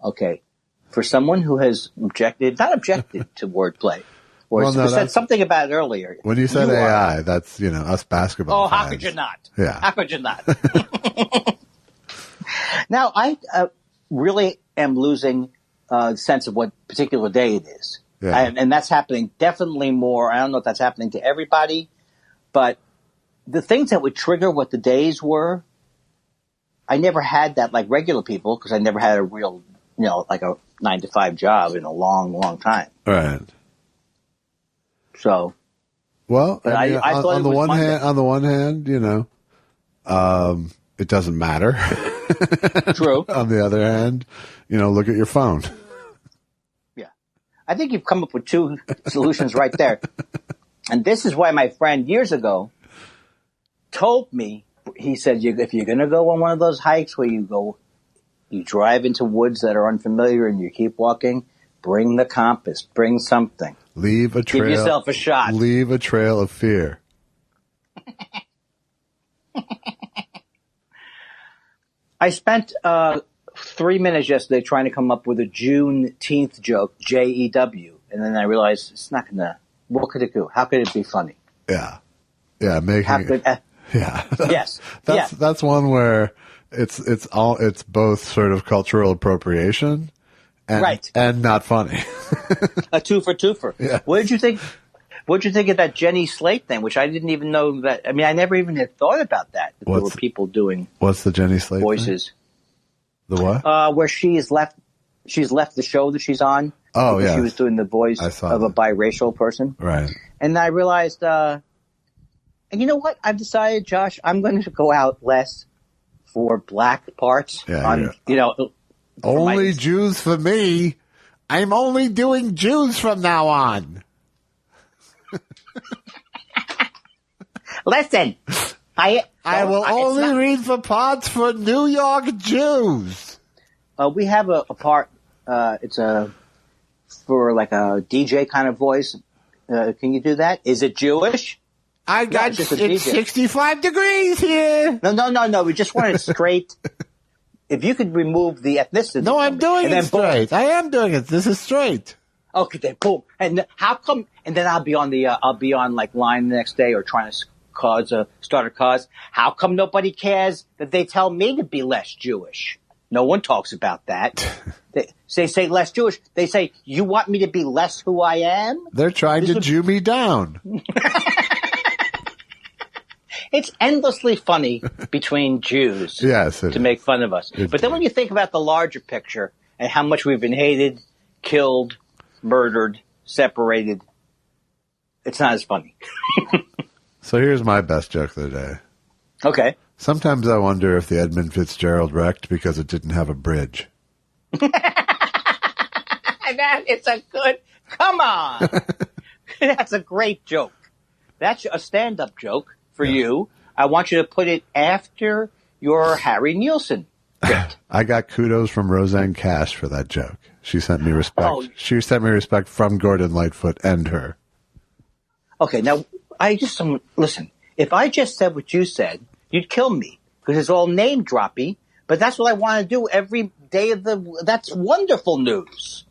Okay. For someone who has not objected to wordplay, or said something about it earlier. When you said AI, that's, us basketball fans. How could you not? Yeah. How could you not? Now, I really am losing sense of what particular day it is. Yeah. And that's happening definitely more. I don't know if that's happening to everybody, but the things that would trigger what the days were, I never had that like regular people because I never had a real, like a 9-to-5 job in a long, long time. Right. So. Well, but I thought on the one hand, it doesn't matter. True. On the other hand, look at your phone. Yeah. I think you've come up with two solutions right there. And this is why my friend years ago told me, he said, if you're going to go on one of those hikes where you drive into woods that are unfamiliar and you keep walking, bring the compass, bring something. Leave a trail. Give yourself a shot. Leave a trail of fear. I spent 3 minutes yesterday trying to come up with a Juneteenth joke, J-E-W. And then I realized it's not going to, what could it do? How could it be funny? Yeah. Yeah, making it. Yeah. Yes. That's one where it's both sort of cultural appropriation and not funny. A twofer. Yeah. What did you think of that Jenny Slate thing, which I didn't even know that, I mean, I never even had thought about that there were people doing. What's the Jenny Slate voices thing? The what? Where she's left the show that she's on. Oh, yeah. She was doing the voice of a biracial person. Right. And I realized, and you know what? I've decided, Josh, I'm going to go out less for black parts. Only Jews for me. I'm only doing Jews from now on. Listen, I will only read for parts for New York Jews. We have a part. It's for like a DJ kind of voice. Can you do that? Is it Jewish? It's 65 degrees here. No. We just want it straight. If you could remove the ethnicity. No, I'm doing it straight. Boom. I am doing it. This is straight. Okay, then boom. And how come? And then I'll be on like line the next day or trying to start a cause. How come nobody cares that they tell me to be less Jewish? No one talks about that. They say less Jewish. They say, you want me to be less who I am? They're trying to Jew me down. It's endlessly funny between Jews to make fun of us. But then when you think about the larger picture and how much we've been hated, killed, murdered, separated, it's not as funny. So here's my best joke of the day. Okay. Sometimes I wonder if the Edmund Fitzgerald wrecked because it didn't have a bridge. That is a good, come on. That's a great joke. That's a stand-up joke for you. I want you to put it after your Harry Nielsen bit. I got kudos from Roseanne Cash for that joke. She sent me respect. She sent me respect from Gordon Lightfoot and her. Okay, now, listen, if I just said what you said, you'd kill me because it's all name droppy, but that's what I want to do every day that's wonderful news.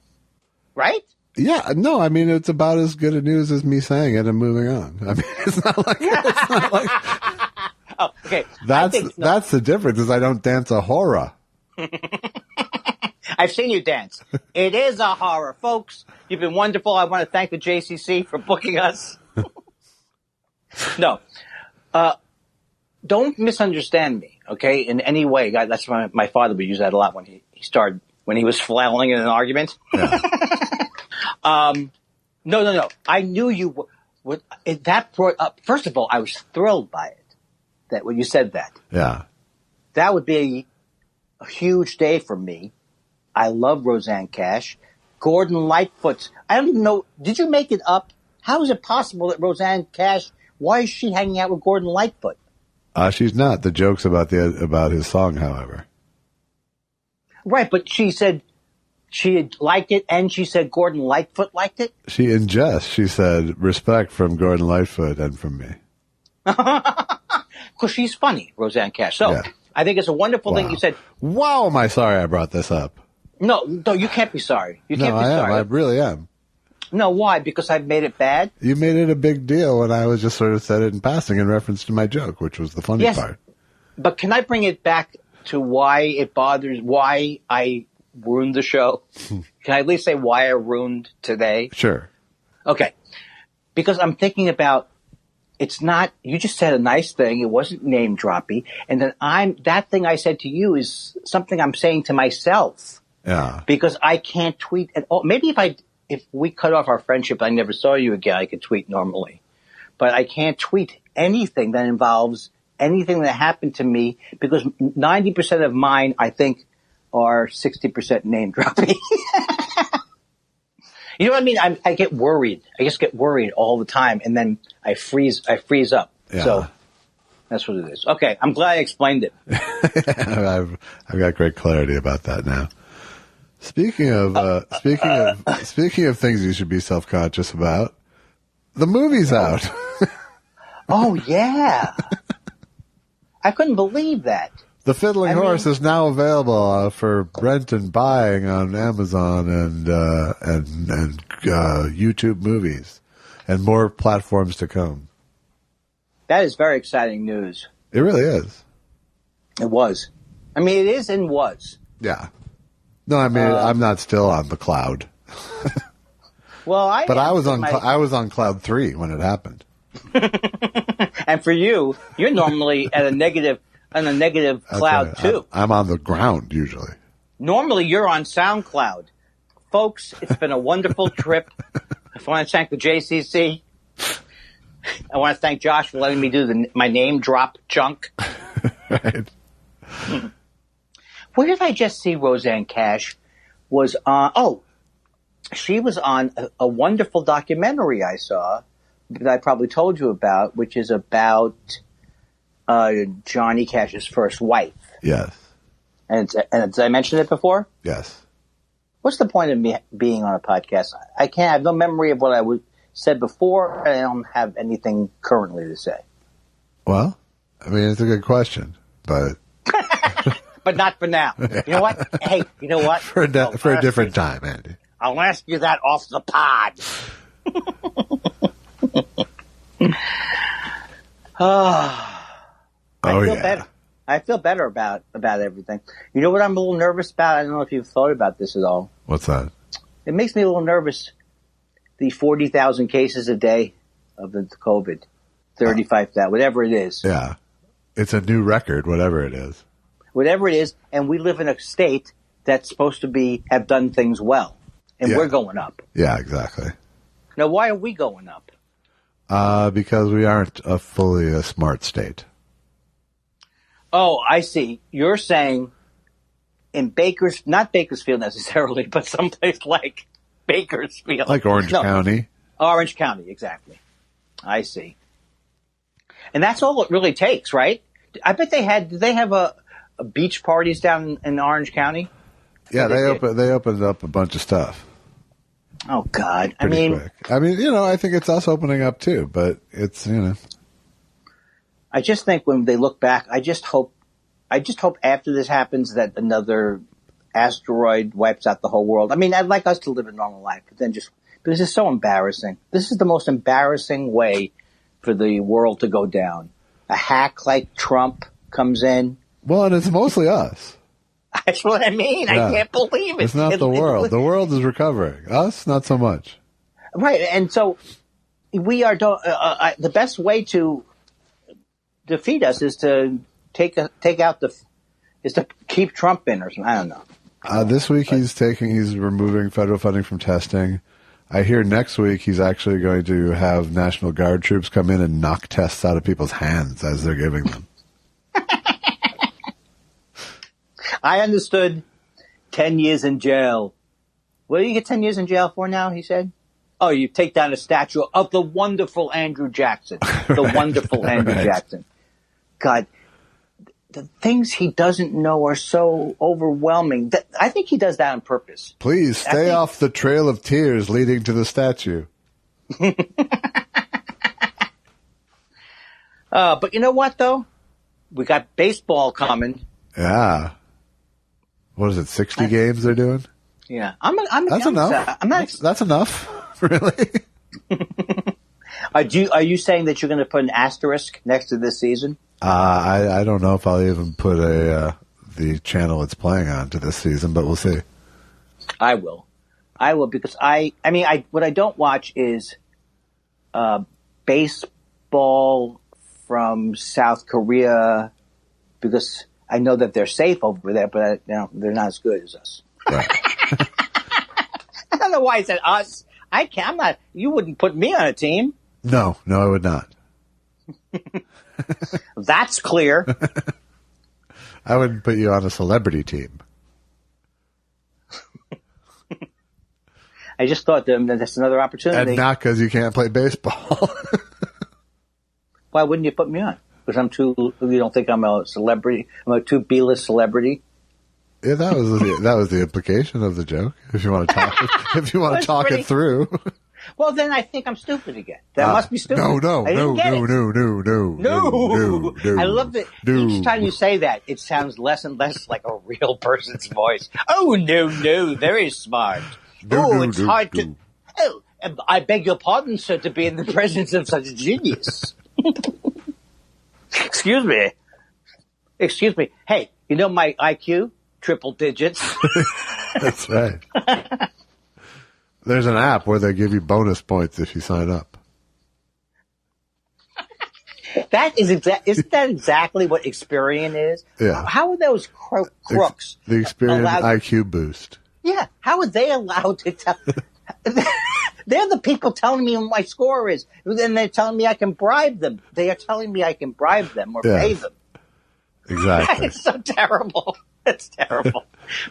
Right? Yeah, no, I mean, it's about as good a news as me saying it and moving on. I mean, it's not like oh, okay. That's the difference is I don't dance a horror. I've seen you dance. It is a horror, folks. You've been wonderful. I want to thank the JCC for booking us. No. Don't misunderstand me, okay, in any way. That's why my father would use that a lot when he was flailing in an argument. Yeah. No. I knew you would. That brought up. First of all, I was thrilled by it. That when you said that. Yeah. That would be a huge day for me. I love Roseanne Cash. Gordon Lightfoot. I don't even know. Did you make it up? How is it possible that Roseanne Cash? Why is she hanging out with Gordon Lightfoot? She's not. The joke's about his song, however. Right, but she said she liked it, and she said Gordon Lightfoot liked it? She said, respect from Gordon Lightfoot and from me. Because she's funny, Roseanne Cash. So, yeah. I think it's a wonderful thing you said. Wow, am I sorry I brought this up? No, you can't be sorry. You can't be sorry. I really am. No, why? Because I made it bad? You made it a big deal when I was just sort of said it in passing in reference to my joke, which was the funny part. But can I bring it back to why I ruined the show? Can I at least say why I ruined today? Sure. Okay. Because I'm thinking about, it's not, you just said a nice thing, it wasn't name droppy, and then that thing I said to you is something I'm saying to myself. Yeah. Because I can't tweet at all. Maybe if we cut off our friendship, I never saw you again, I could tweet normally. But I can't tweet anything that involves anything that happened to me because 90% of mine, I think, are 60% name dropping. You know what I mean? I get worried. I just get worried all the time, and then I freeze up. Yeah. So that's what it is. Okay, I'm glad I explained it. I've got great clarity about that now. Speaking of things you should be self-conscious about, the movie's out. Oh yeah, I couldn't believe that. The Fiddling Horse is now available for rent and buying on Amazon and YouTube movies, and more platforms to come. That is very exciting news. It really is. It was. I mean, it is and was. Yeah. No, I mean, I'm not still on the cloud. Well, I was on cloud 3 when it happened. And for you, you're normally at a negative cloud right. 2. I'm on the ground usually. Normally, you're on SoundCloud. Folks, it's been a wonderful trip. I want to thank the JCC. I want to thank Josh for letting me do my name drop chunk. Right. Where did I just see Roseanne Cash was on? Oh, she was on a wonderful documentary I saw that I probably told you about, which is about Johnny Cash's first wife. Yes. And did I mention it before? Yes. What's the point of me being on a podcast? I have no memory of what I said before, and I don't have anything currently to say. Well, I mean, it's a good question, but... But not for now. You know what? Hey, you know what? For a different time, Andy. I'll ask you that off the pod. I feel better. I feel better about everything. You know what I'm a little nervous about? I don't know if you've thought about this at all. What's that? It makes me a little nervous. The 40,000 cases a day of the COVID. 35,000, whatever it is. Yeah. It's a new record, whatever it is. Whatever it is, and we live in a state that's supposed to have done things well. And we're going up. Yeah, exactly. Now, why are we going up? Because we aren't fully a smart state. Oh, I see. You're saying in not Bakersfield necessarily, but someplace like Bakersfield. Like Orange County. Orange County, exactly. I see. And that's all it really takes, right? I bet did they have a beach parties down in Orange County? Yeah, they opened up a bunch of stuff. Oh God! Pretty quick. I mean, I think it's us opening up too, but it's I just think when they look back, I just hope after this happens that another asteroid wipes out the whole world. I mean, I'd like us to live a normal life, but then this is so embarrassing. This is the most embarrassing way for the world to go down. A hack like Trump comes in. Well, and it's mostly us. That's what I mean. Yeah. I can't believe it. It's not the world. The world is recovering. Us, not so much. Right. And so we are, the best way to defeat us is to is to keep Trump in or something. I don't know. This week he's removing federal funding from testing. I hear next week he's actually going to have National Guard troops come in and knock tests out of people's hands as they're giving them. I understood 10 years in jail. What do you get 10 years in jail for now, he said? Oh, you take down a statue of the wonderful Andrew Jackson. The wonderful Andrew Jackson. God, the things he doesn't know are so overwhelming. I think he does that on purpose. Please stay off the trail of tears leading to the statue. But you know what, though? We got baseball coming. Yeah. What is it, 60 games they're doing? Yeah. That's enough. That's enough, really. Are you saying that you're going to put an asterisk next to this season? I don't know if I'll even put the channel it's playing on to this season, but we'll see. I will because what I don't watch is baseball from South Korea because I know that they're safe over there, but they're not as good as us. Right. I don't know why I said us. I'm not. You wouldn't put me on a team. No, I would not. That's clear. I wouldn't put you on a celebrity team. I just thought that's another opportunity. And not because you can't play baseball. Why wouldn't you put me on? Because you don't think I'm a celebrity? I'm a too B-list celebrity? Yeah, that was the implication of the joke. If you want to talk, it through. Well, then I think I'm stupid again. That must be stupid. No. I love that each time you say that, it sounds less and less like a real person's voice. Oh, no, very smart. It's hard to... Oh, I beg your pardon, sir, to be in the presence of such a genius. Excuse me. Hey, you know my IQ? Triple digits. That's right. There's an app where they give you bonus points if you sign up. Isn't that exactly what Experian is? Yeah. How are those crooks? The Experian IQ boost. Yeah. How are they allowed to tell? They're the people telling me what my score is. And they're telling me I can bribe them. They are telling me I can bribe them or pay them. Exactly. It's so terrible. It's terrible.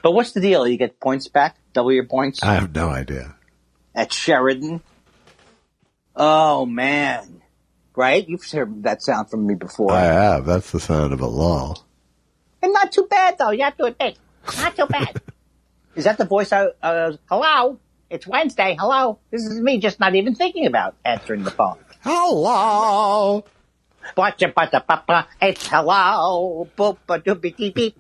But what's the deal? You get points back? Double your points? I have no idea. At Sheridan? Oh, man. Right? You've heard that sound from me before. I have. That's the sound of a lull. And not too bad, though. You have to admit. Not too bad. Is that the voice hello? It's Wednesday. Hello. This is me just not even thinking about answering the phone. Hello. It's hello. Boop-a-doopy-dee-beep.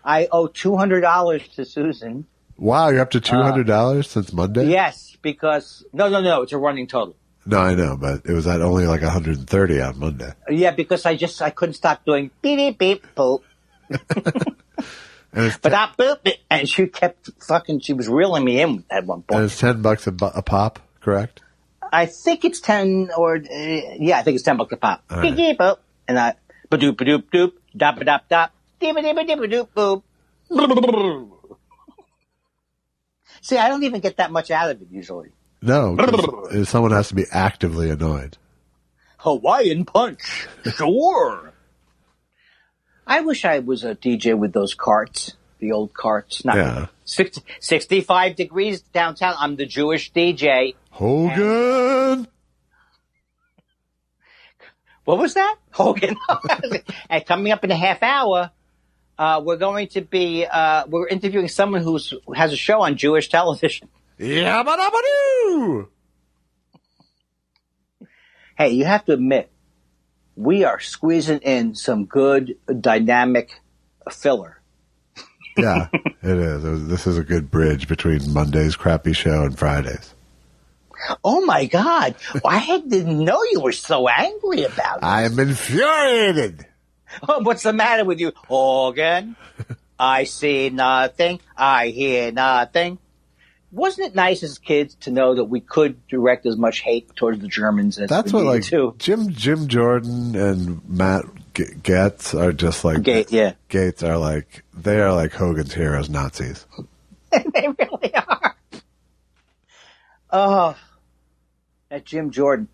I owe $200 to Susan. Wow, you're up to $200 since Monday? Yes, because... No. It's a running total. No, I know, but it was at only like 130 on Monday. Yeah, because I couldn't stop doing beep, boop. And she kept she was reeling me in at one point. And it's $10 a pop, correct? I think it's 10 I think it's $10 a pop. Right. Beep, boop. And I, ba-doop, dop-a-dop-dop, dip-a-dip-a-dip-a-doop, boop. See, I don't even get that much out of it usually. No, someone has to be actively annoyed. Hawaiian punch. Sure. I wish I was a DJ with those carts, the old carts. Yeah. 65 degrees downtown. I'm the Jewish DJ. Hogan! What was that? Hogan. And coming up in a half hour, we're going to be, we're interviewing someone who has a show on Jewish television. Yabba-dabba-doo! Hey, you have to admit, we are squeezing in some good, dynamic filler. Yeah, it is. This is a good bridge between Monday's crappy show and Friday's. Oh, my God. I didn't know you were so angry about it. I am infuriated. Oh, what's the matter with you, Hogan? I see nothing. I hear nothing. Wasn't it nice as kids to know that we could direct as much hate towards the Germans as That's we what, needed to? Jim Jordan and Matt Gaetz are just like... Gaetz are like... They are like Hogan's Heroes Nazis. They really are. Oh, that Jim Jordan.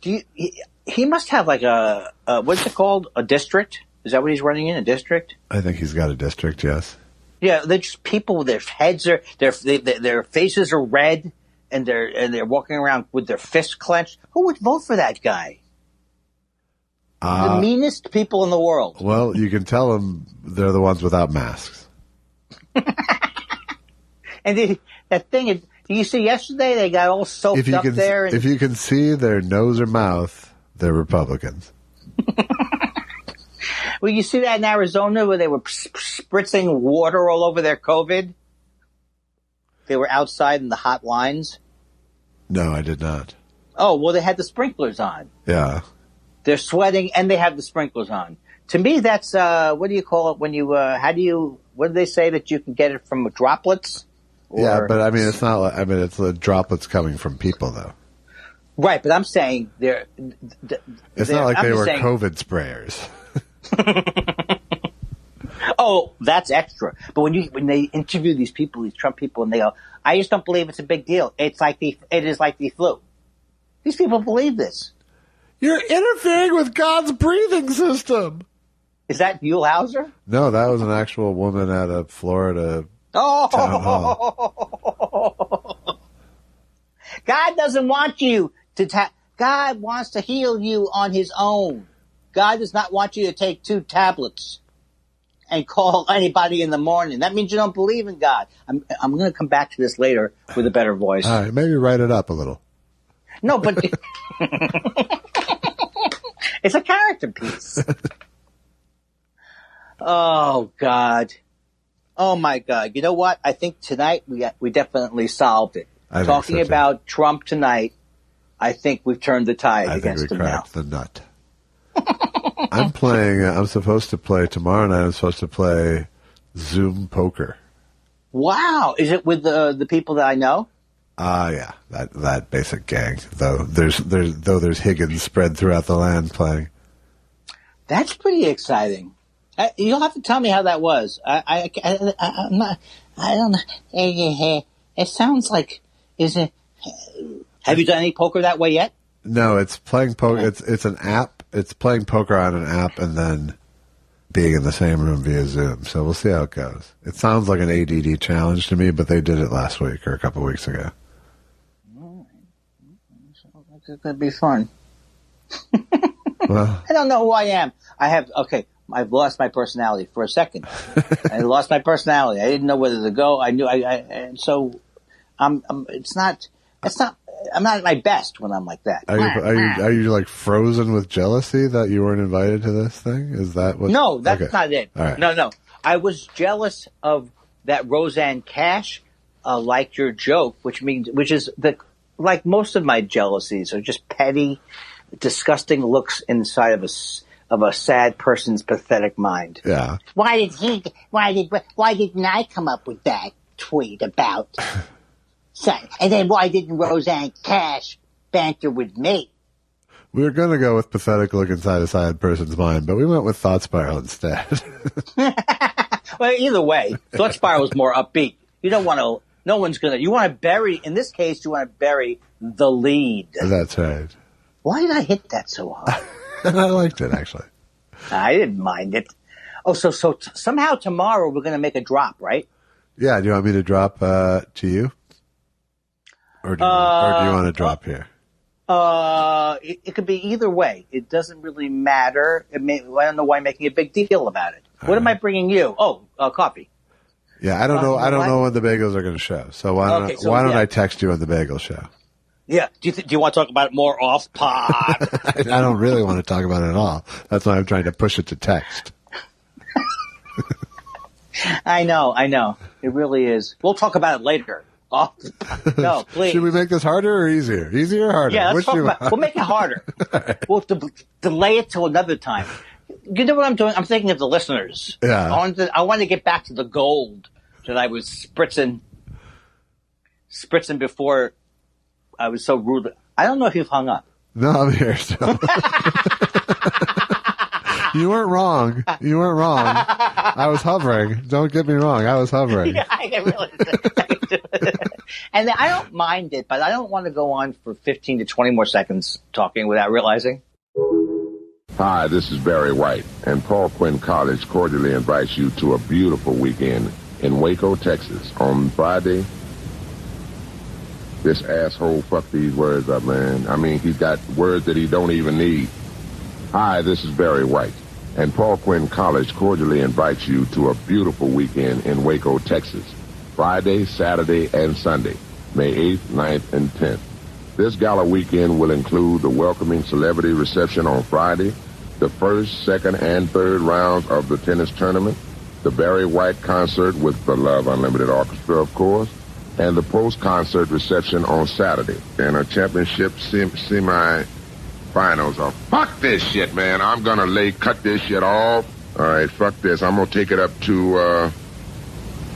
He must have like a what's it called? A district? Is that what he's running in? A district? I think he's got a district, yes. Yeah, they're just people with their heads their faces are red and they're walking around with their fists clenched. Who would vote for that guy? The meanest people in the world. Well, you can tell them they're the ones without masks. And that thing, did you see yesterday they got all soaked up there? If you can see their nose or mouth, they're Republicans. Well, you see that in Arizona where they were spritzing water all over their COVID? They were outside in the hot lines? No, I did not. Oh, well, they had the sprinklers on. Yeah. They're sweating and they have the sprinklers on. To me, that's, what do you call it when you, what do they say that you can get it from droplets? Yeah, but I mean, it's not like, it's the droplets coming from people though. Right, but I'm saying it's not like they were COVID sprayers. Oh, that's extra. But when they interview these people, these Trump people, and they go, I just don't believe it's a big deal. It is like the flu. These people believe this. You're interfering with God's breathing system. Is that Muehlhauser? No, that was an actual woman at a Florida town hall. God doesn't want you to God wants to heal you on his own. God does not want you to take 2 tablets and call anybody in the morning. That means you don't believe in God. I'm going to come back to this later with a better voice. All right, maybe write it up a little. No, but it's a character piece. Oh, God. Oh, my God. You know what? I think tonight we definitely solved it. Talking about Trump tonight, I think we've turned the tide against him now. I think we cracked the nut. I'm supposed to play tomorrow night. I'm supposed to play Zoom poker. Wow. Is it with the people that I know? Yeah. That basic gang. Though there's Higgins spread throughout the land playing. That's pretty exciting. You'll have to tell me how that was. I'm not. I don't know. It sounds like. Is it? Have you done any poker that way yet? No, it's playing poker. It's an app. It's playing poker on an app and then being in the same room via Zoom. So we'll see how it goes. It sounds like an ADD challenge to me, but they did it last week or a couple weeks ago. It's going to be fun. Well, I don't know who I am. I've lost my personality for a second. I lost my personality. I didn't know whether to go. I knew and so I'm not at my best when I'm like that. Are you like frozen with jealousy that you weren't invited to this thing? Is that what? No, that's not it. All right. No. I was jealous of that Roseanne Cash liked your joke, which is like most of my jealousies are just petty, disgusting looks inside of a sad person's pathetic mind. Yeah. Why didn't I come up with that tweet about? And then why didn't Roseanne Cash banter with me? We were going to go with pathetic look inside a sad person's mind, but we went with Thought Spiral instead. Well, either way, Thought Spiral was more upbeat. You don't want to. No one's going to. You want to bury. In this case, you want to bury the lead. That's right. Why did I hit that so hard? I liked it, actually. I didn't mind it. Oh, so somehow tomorrow we're going to make a drop, right? Yeah. Do you want me to drop to you? Or do you want to drop here? It could be either way. It doesn't really matter. I don't know why I'm making a big deal about it. What am I bringing you? Oh, coffee. Yeah, I don't know. I don't know when the bagels are going to show. So why don't I text you when the bagels show? Yeah. Do you want to talk about it more off pod? I don't really want to talk about it at all. That's why I'm trying to push it to text. I know. It really is. We'll talk about it later. Oh, no, please. Should we make this harder or easier? Easier or harder? Yeah, we'll make it harder. Right. We'll delay it till another time. You know what I'm doing? I'm thinking of the listeners. Yeah. I want to get back to the gold that I was spritzing before I was so rude. I don't know if you've hung up. No, I'm here still. You weren't wrong. I was hovering. Don't get me wrong. I was hovering. Yeah, I can really. And I don't mind it, but I don't want to go on for 15 to 20 more seconds talking without realizing. Hi, this is Barry White, and Paul Quinn College cordially invites you to a beautiful weekend in Waco, Texas on Friday. This asshole fucked these words up, man. I mean, he's got words that he don't even need. Hi, this is Barry White, and Paul Quinn College cordially invites you to a beautiful weekend in Waco, Texas. Friday, Saturday, and Sunday, May 8th, 9th, and 10th. This gala weekend will include the welcoming celebrity reception on Friday, the first, second, and third rounds of the tennis tournament, the Barry White concert with the Love Unlimited Orchestra, of course, and the post-concert reception on Saturday, and a championship semi-finals. Oh, fuck this shit, man. I'm gonna cut this shit off. All right, fuck this. I'm gonna take it up to,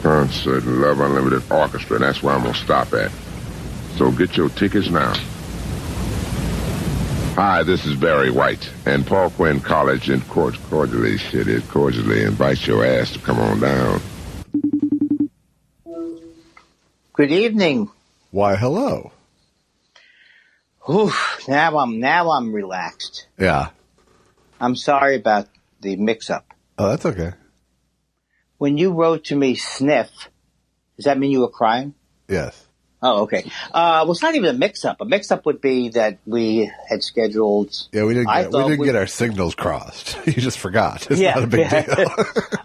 concert Love Unlimited Orchestra. That's where I'm going to stop at. So get your tickets now. Hi, this is Barry White, and Paul Quinn College cordially invites your ass to come on down. Good evening. Why, hello. Oof, now I'm relaxed. Yeah. I'm sorry about the mix-up. Oh, that's okay. When you wrote to me sniff, does that mean you were crying? Yes. Oh, okay. Well, it's not even a mix-up. A mix-up would be that we had scheduled. Yeah, we didn't get our signals crossed. You just forgot. It's not a big deal.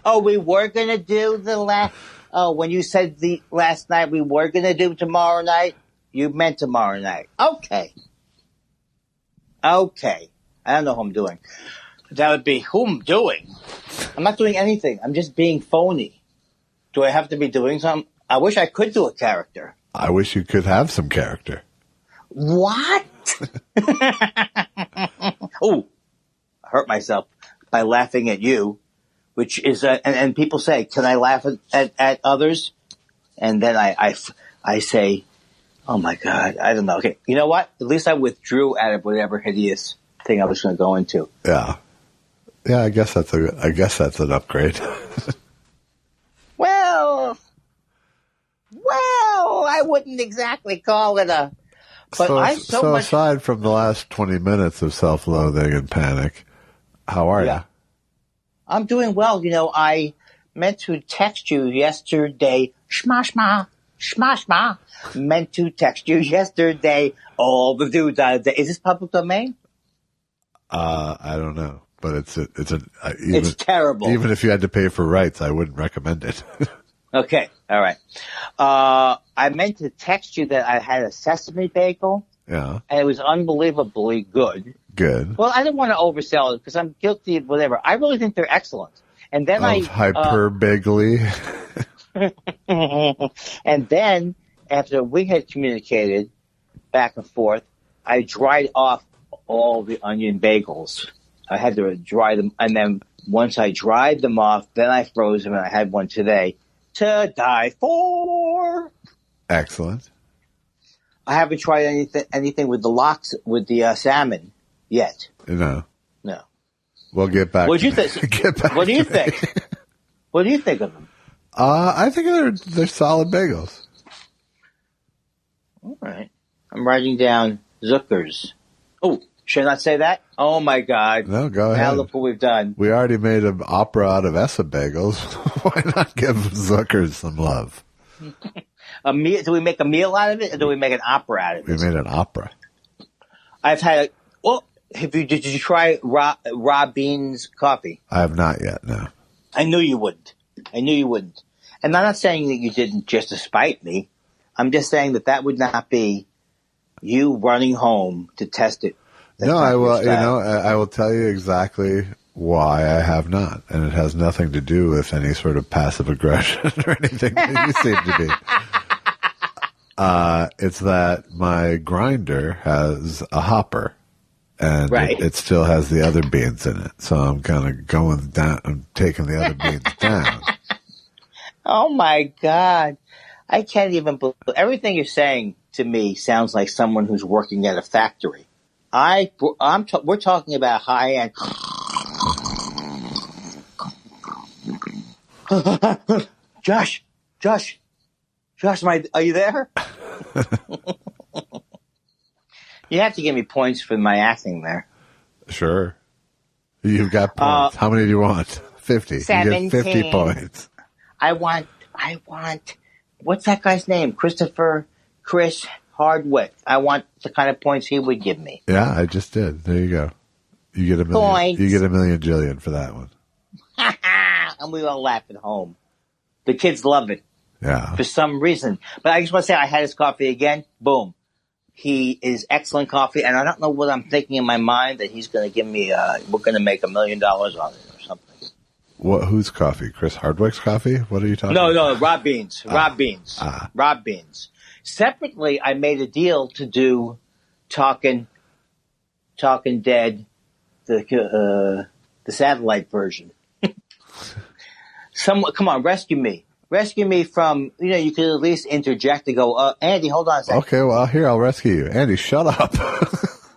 Oh, we were gonna do the last. Oh, when you said the last night we were gonna do tomorrow night, you meant tomorrow night. Okay. I don't know who I'm doing. That would be who I'm doing. I'm not doing anything. I'm just being phony. Do I have to be doing something? I wish I could do a character. I wish you could have some character. What? Oh, I hurt myself by laughing at you, which is, and people say, can I laugh at others? And then I say, oh my God, I don't know. Okay, you know what? At least I withdrew out of whatever hideous thing I was going to go into. Yeah. Yeah, I guess that's an upgrade. Well, I wouldn't exactly call it a. But so aside from the last 20 minutes of self-loathing and panic, how are you? I'm doing well. You know, I meant to text you yesterday. Shma. Meant to text you yesterday. All the dudes out of the. Is this public domain? I don't know, but it's terrible. Even if you had to pay for rights, I wouldn't recommend it. Okay. All right. I meant to text you that I had a sesame bagel. Yeah. And it was unbelievably good. Good. Well, I didn't want to oversell it because I'm guilty of whatever. I really think they're excellent. And then hyperbagely. And then after we had communicated back and forth, I dried off all the onion bagels. I had to dry them. And then once I dried them off, then I froze them and I had one today. To die for. Excellent. I haven't tried anything with the lox with the salmon yet. No. We'll get back. What do you think? What do you think? What do you think of them? I think they're solid bagels. All right. I'm writing down Zuckers. Oh, should I not say that? Oh my God! No, go ahead. Now look what we've done. We already made an opera out of Essa bagels. Why not give Zuckers some love? A meal? Do we make a meal out of it, or do we make an opera out of it? We made an opera. I've had. Did you try Rob Bean's coffee? I have not yet. No. I knew you wouldn't. And I'm not saying that you didn't just to spite me. I'm just saying that would not be you running home to test it. No, I will. I will tell you exactly why I have not, and it has nothing to do with any sort of passive aggression or anything that you seem to be. It's that my grinder has a hopper, and it still has the other beans in it. So I'm kind of going down. I'm taking the other beans down. Oh my God! I can't even believe everything you're saying to me. Sounds like someone who's working at a factory. We're talking about high end. Josh, are you there? You have to give me points for my acting there. Sure. You've got points. How many do you want? 50. 17. You get 50 points. I want, what's that guy's name? Chris Hardwick. I want the kind of points he would give me. Yeah, I just did. There you go. You get $1 million. Points. You get $1 million jillion for that one. And we all laugh at home. The kids love it. Yeah. For some reason. But I just want to say I had his coffee again. Boom. He is excellent coffee. And I don't know what I'm thinking in my mind that he's going to give me, we're going to make $1 million on it or something. What? Whose coffee? Chris Hardwick's coffee? What are you talking about? No, Rob Beans. Rob Beans. Separately, I made a deal to do Talking Dead, the satellite version. Come on, rescue me. Rescue me from, you could at least interject and go, Andy, hold on a second. Okay, well, here, I'll rescue you. Andy, shut up.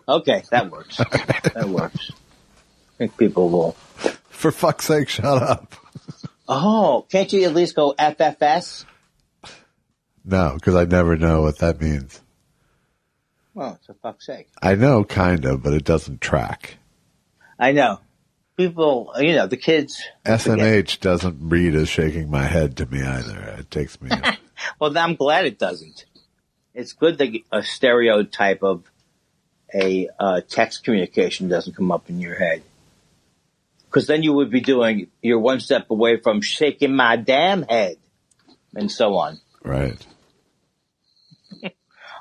Okay, that works. That works. I think people will. For fuck's sake, shut up. Oh, can't you at least go FFS? No, because I never know what that means. Well, for fuck's sake. I know, kind of, but it doesn't track. I know. People, the kids. SMH doesn't read as shaking my head to me either. It takes me. Well, I'm glad it doesn't. it's good that a stereotype of a text communication doesn't come up in your head. Because then you would be you're one step away from shaking my damn head, and so on. Right.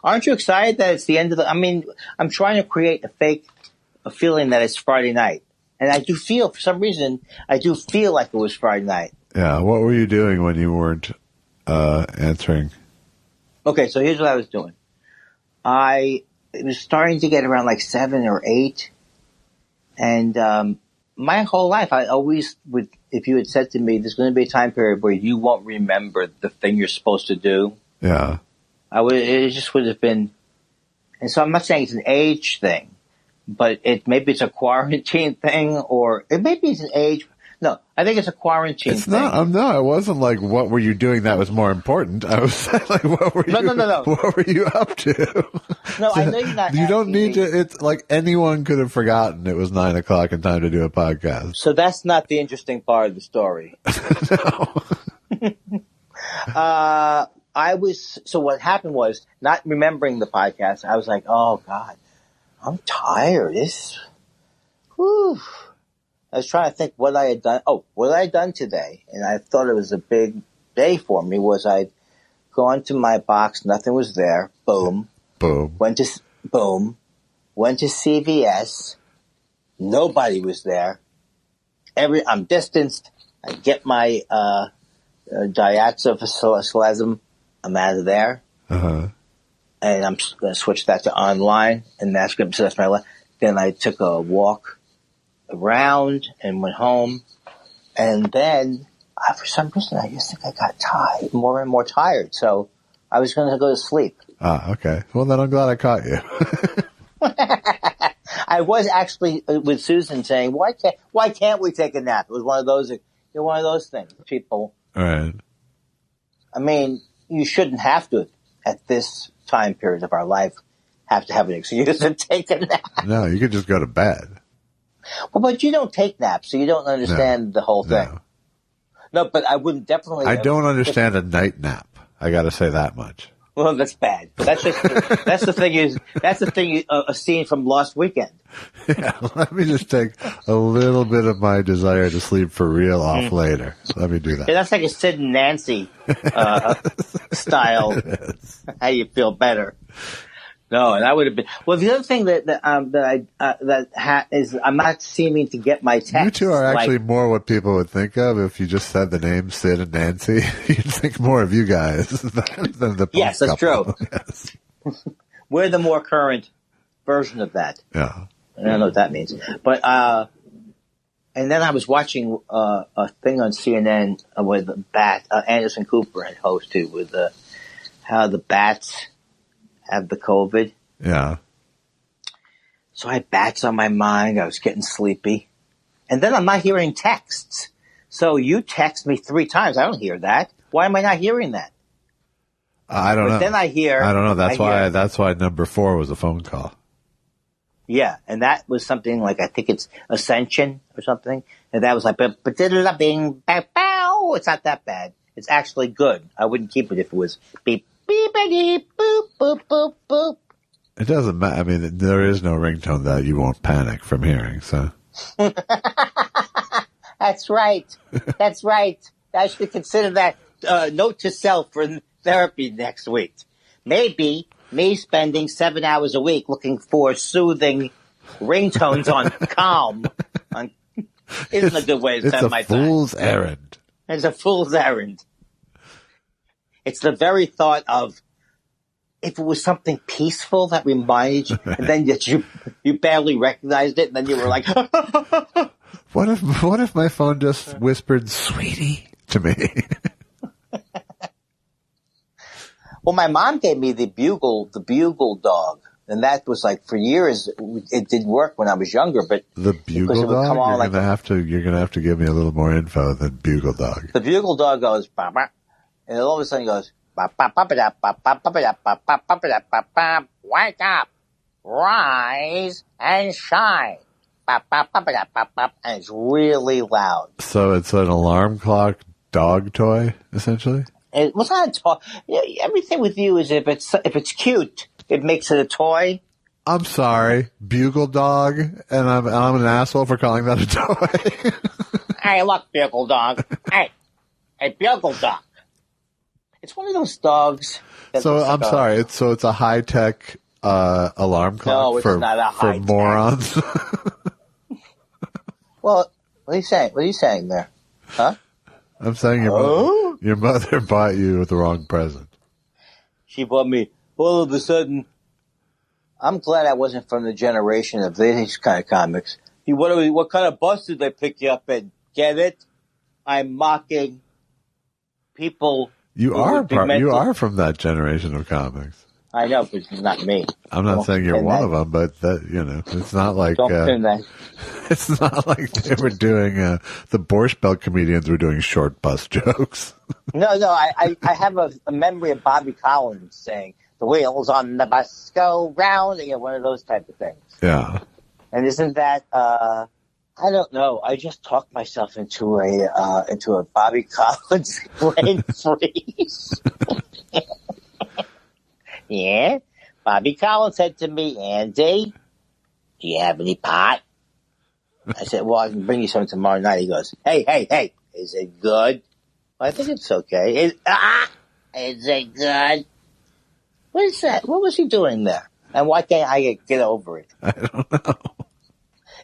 Aren't you excited that it's the end of I'm trying to create a feeling that it's Friday night. And I do feel, for some reason, like it was Friday night. Yeah, what were you doing when you weren't answering? Okay, so here's what I was doing. It was starting to get around like 7 or 8. And my whole life, I always would, if you had said to me, there's going to be a time period where you won't remember the thing you're supposed to do. Yeah. It just would have been, and so I'm not saying it's an age thing, but maybe it's a quarantine thing, or maybe it's an age. No, I think it's a quarantine thing. No, it wasn't like, what were you doing that was more important? I was saying, like, what were No. What were you up to? No, I know you're not. You don't need to, it's like anyone could have forgotten it was 9 o'clock and time to do a podcast. So that's not the interesting part of the story. No. So what happened was, not remembering the podcast, I was like, oh God, I'm tired. Whew. I was trying to think what I had done. Oh, what I had done today, and I thought it was a big day for me, was I'd gone to my box, nothing was there. Boom. Boom. Went to CVS. Nobody was there. I'm distanced. I get my diazoxyphilosm. I'm out of there. Uh-huh. And I'm going to switch that to online, and that's my life. Then I took a walk around and went home, and then for some reason I just think I got tired, more and more tired. So I was going to go to sleep. Ah, okay. Well, then I'm glad I caught you. I was actually with Susan saying, why can't we take a nap? It was one of those things. People. All right. I mean, you shouldn't have to, at this time period of our life, have to have an excuse to take a nap. No, you could just go to bed. Well, but you don't take naps, so you don't understand the whole thing. No, but I wouldn't definitely. I don't understand a night nap. I got to say that much. Well, that's bad. But that's the thing. A scene from Lost Weekend. Yeah, let me just take a little bit of my desire to sleep for real off later. Let me do that. Yeah, that's like a Sid and Nancy style. How you feel better? No, and I would have been. Well, the other thing is I'm not seeming to get my text. You two are actually more what people would think of if you just said the name Sid and Nancy. You'd think more of you guys than the Yes, that's couple. true. Yes. We're the more current version of that. Yeah. I don't know what that means, but and then I was watching a thing on CNN with the bat. Anderson Cooper had hosted with how the bats have the COVID. Yeah. So I had bats on my mind. I was getting sleepy. And then I'm not hearing texts. So you text me 3 times. I don't hear that. Why am I not hearing that? I don't know. Then I don't know. That's why number 4 was a phone call. Yeah. And that was something like, I think it's Ascension or something. And that was like, bing, bow. It's not that bad. It's actually good. I wouldn't keep it if it was beep, beep-a-dee, boop, boop, boop, boop. It doesn't matter. I mean, there is no ringtone that you won't panic from hearing, so. That's right. That's right. I should consider that note to self for therapy next week. Maybe me spending 7 hours a week looking for soothing ringtones on Calm isn't a good way to spend my time. It's a fool's errand. It's a fool's errand. It's the very thought of, if it was something peaceful that reminded you, and then you barely recognized it, and then you were like, what if my phone just whispered "sweetie" to me? Well, my mom gave me the bugle dog, and that was like, for years it did work when I was younger, but the bugle dog. You're gonna have to give me a little more info than bugle dog. The bugle dog goes, bah, and all of a sudden he goes, wake up, rise and shine. And it's really loud. So it's an alarm clock dog toy, essentially? What's not a toy? Everything with you is if it's cute, it makes it a toy. I'm sorry, Bugle Dog, and I'm an asshole for calling that a toy. Hey, look, Bugle Dog. Hey, Bugle Dog. It's one of those dogs. So I'm sorry. It's a high tech alarm clock it's not a for high-tech. morons. Well, what are you saying? What are you saying there? Huh? I'm saying your mother bought you the wrong present. She bought me all of a sudden. I'm glad I wasn't from the generation of these kind of comics. What kind of bus did they pick you up in? Get it? I'm mocking people. You are from that generation of comics. I know, but it's not me. I'm not saying you're one of them, but it's not like it's not like they were doing the Borscht Belt comedians were doing short bus jokes. No, I have a memory of Bobby Collins saying the wheels on the bus go round, one of those type of things. Yeah. And isn't that I don't know. I just talked myself into a Bobby Collins brain freeze. Yeah. Bobby Collins said to me, Andy, do you have any pot? I said, well, I can bring you some tomorrow night. He goes, hey, is it good? Well, I think it's okay. Is it good? What is that? What was he doing there? And why can't I get over it? I don't know.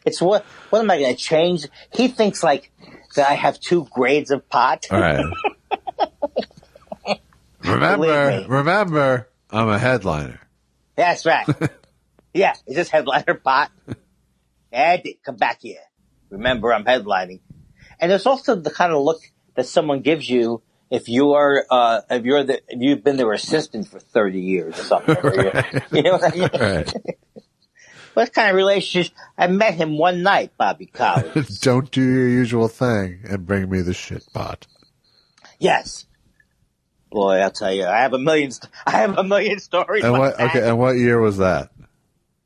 It's what am I going to change? He thinks like that I have 2 grades of pot. All right. Remember, I'm a headliner. That's right. Yeah, is this headliner pot? Andy, come back here. Remember, I'm headlining. And there's also the kind of look that someone gives you if you've been their assistant for 30 years or something. Right. You know what I mean? Right. What kind of relationship? I met him one night, Bobby Collins. Don't do your usual thing and bring me the shit pot. Yes. Boy, I'll tell you, I have a million stories. And like that. and what year was that?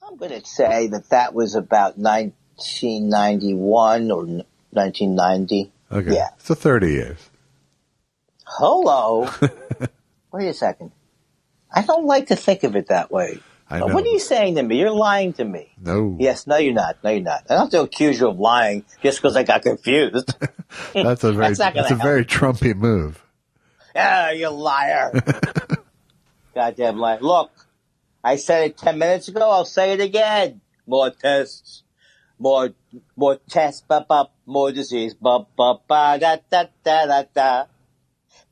I'm going to say that was about 1991 or 1990. Okay. Yeah. So 30 years. Hello. Wait a second. I don't like to think of it that way. I know. What are you saying to me? You're lying to me. No. Yes, no, you're not. No, you're not. I don't have to accuse you of lying just because I got confused. That's a very Trumpy move. Ah, you liar. Goddamn liar. Look, I said it 10 minutes ago. I'll say it again. More tests. More tests. More disease. Ba da da da da da.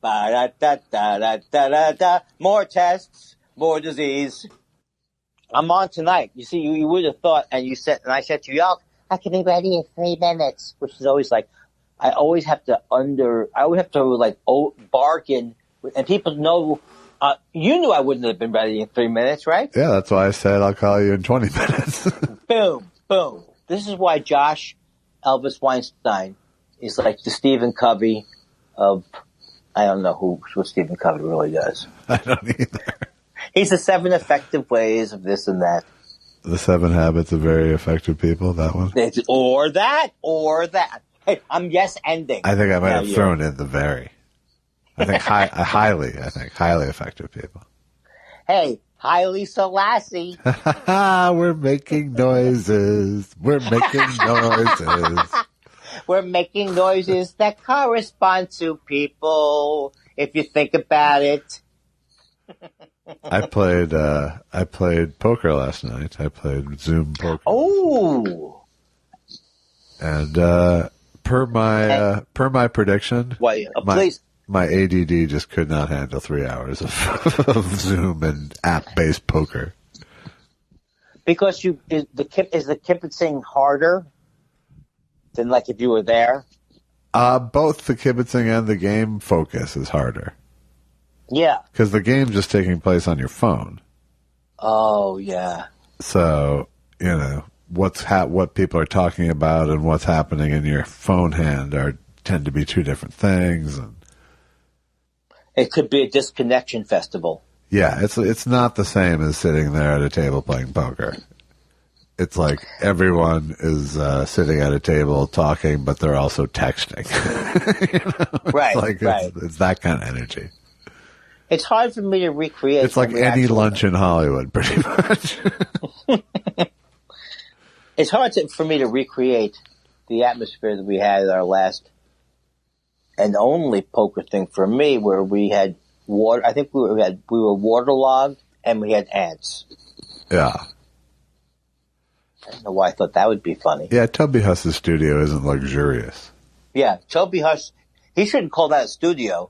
Ba da da da da da. More tests. More disease. I'm on tonight. You see, you would have thought, and I said to you, I can be ready in 3 minutes, which is always like, I always have to bargain, and people know, you knew I wouldn't have been ready in 3 minutes, right? Yeah, that's why I said I'll call you in 20 minutes. Boom. This is why Josh Elvis Weinstein is like the Stephen Covey of, I don't know what Stephen Covey really does. I don't either. He's the 7 effective ways of this and that. The 7 habits of very effective people, that one? Or that. Hey, I'm yes-ending. I think I might have thrown in the very. I think highly effective people. Hey, Haile Selassie. We're making noises. We're making noises that correspond to people, if you think about it. I played poker last night. I played Zoom poker. Oh. And per my prediction, please. My ADD just could not handle 3 hours of Zoom and app-based poker. Because is the kibitzing harder than like if you were there? Both the kibitzing and the game focus is harder. Yeah. Because the game's just taking place on your phone. Oh, yeah. So, what people are talking about and what's happening in your phone hand tend to be 2 different things. And it could be a disconnection festival. Yeah, it's not the same as sitting there at a table playing poker. It's like everyone is sitting at a table talking, but they're also texting. Right, right. It's that kind of energy. It's hard for me to recreate. It's like any lunch in Hollywood, pretty much. It's hard for me to recreate the atmosphere that we had at our last and only poker thing for me, where we had water. I think we were waterlogged and we had ants. Yeah. I don't know why I thought that would be funny. Yeah, Tubby Huss's studio isn't luxurious. Yeah, Tubby Huss. He shouldn't call that a studio.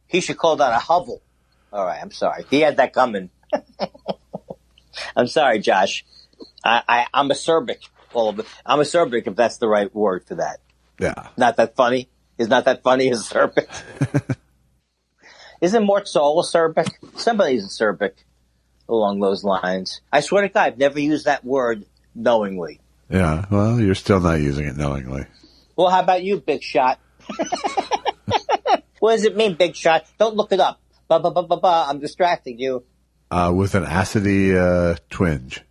He should call that a hovel. All right, I'm sorry. He had that coming. I'm sorry, Josh. I'm acerbic. I'm acerbic, if that's the right word for that. Yeah. Not that funny? Is not that funny, acerbic? Isn't Mort Saul acerbic? Somebody's acerbic along those lines. I swear to God, I've never used that word knowingly. Yeah, well, you're still not using it knowingly. Well, how about you, Big Shot? What does it mean, Big Shot? Don't look it up. I'm distracting you. With an acidy twinge.